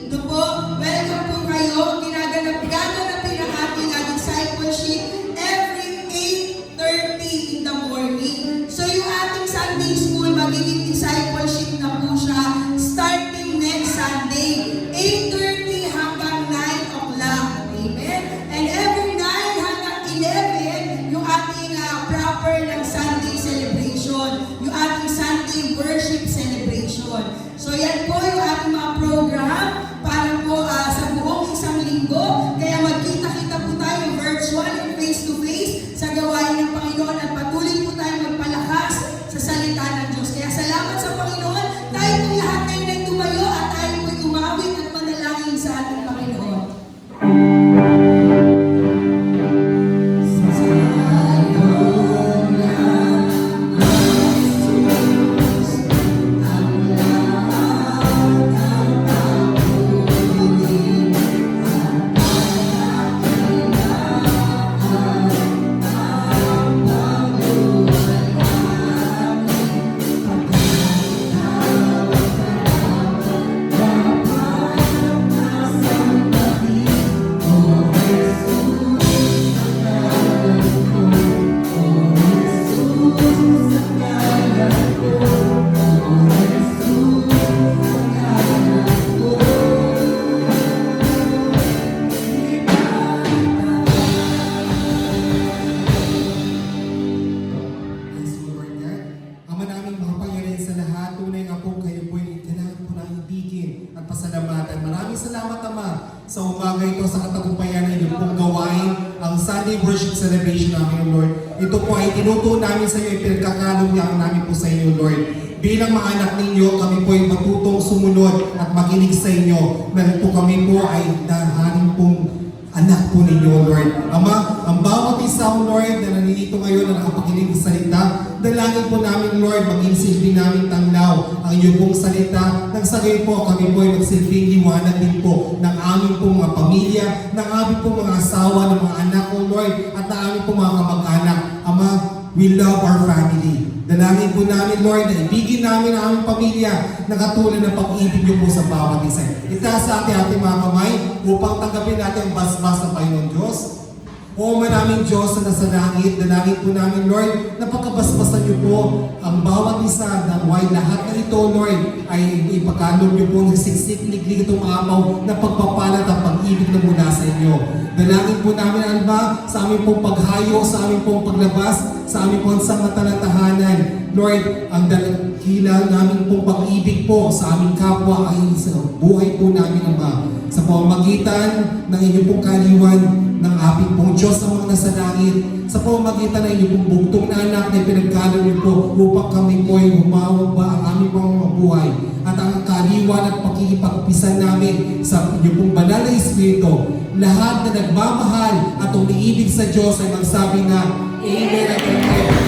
Ito po, welcome po kayo. Gaganapin ang ating discipleship every 8:30 in the morning. So yung ating Sunday school, magiging discipleship na po siya starting next Sunday, 8:30 hanggang 9 o'clock. Amen? And every 9 hanggang 11, yung ating proper ng Sunday celebration, yung ating Sunday worship celebration. So yan po yung ating mga program para po sa buong isang linggo. Kaya magkita-kita po tayo virtual and face-to-face sa gawain ng Panginoon at patuloy po tayo magpalakas sa salita ng Diyos. Kaya salamat sa Panginoon Sunday worship celebration namin, Lord. Ito po ay tinutuon namin sa iyo, ipinagkakalog namin po sa inyo, Lord. Bilang mga anak ninyo, kami po ay matutong sumunod at makinig sa inyo. Na po kami po ay dahanin pong anak po ninyo, Lord. Ama, ang bawat isa, Lord, na nandito ngayon na nakapakinig sa salita, dalangin po namin, Lord, maging silbi namin tanglaw ang iyong pong salita. Nang sa gayon po, kami po ay magsilbing liwanag din po ng aming pong mga pamilya, ng aming pong mga asawa, ng mga anak ko, Lord, at ng aming pong mga kamag-anak. Ama, we love our family. Dalangin po namin, Lord, na ibigin namin ang aming pamilya na katulad ng pag-ibig niyo po sa bawat isa. Itaas sa ating mga kamay upang tanggapin natin ang basbas ng Panginoon Diyos. O maraming Diyos na nasa langit, dalangin po namin, Lord, na pagkabasbasan niyo po ang bawat isa na why lahat na ito, Lord, ay ipagkalog niyo po ng siksik-liglig itong amaw na pagpapalat at pag-ibig na mula sa inyo. Dalangin po namin, Alba, sa aming pong paghayo, sa aming pong paglabas, sa aming pong sangatalatahanan. Lord, ang dakila namin pong pag-ibig po sa aming kapwa ay sa buhay po namin, Ama. Sa pamamagitan ng inyong pong kaliwan, ng ating pong Diyos na mga nasa langit, sa pamamagitan ng inyong pong bugtong na anak na pinagkalo niyo po upang kami po ay humawag ba ang aming pong buhay at ang kaliwan at pakikipagpisan namin sa inyong pong banal na Espiritu. Lahat na nagmamahal at umiibig sa Diyos ay magsabi na Amen at Amen.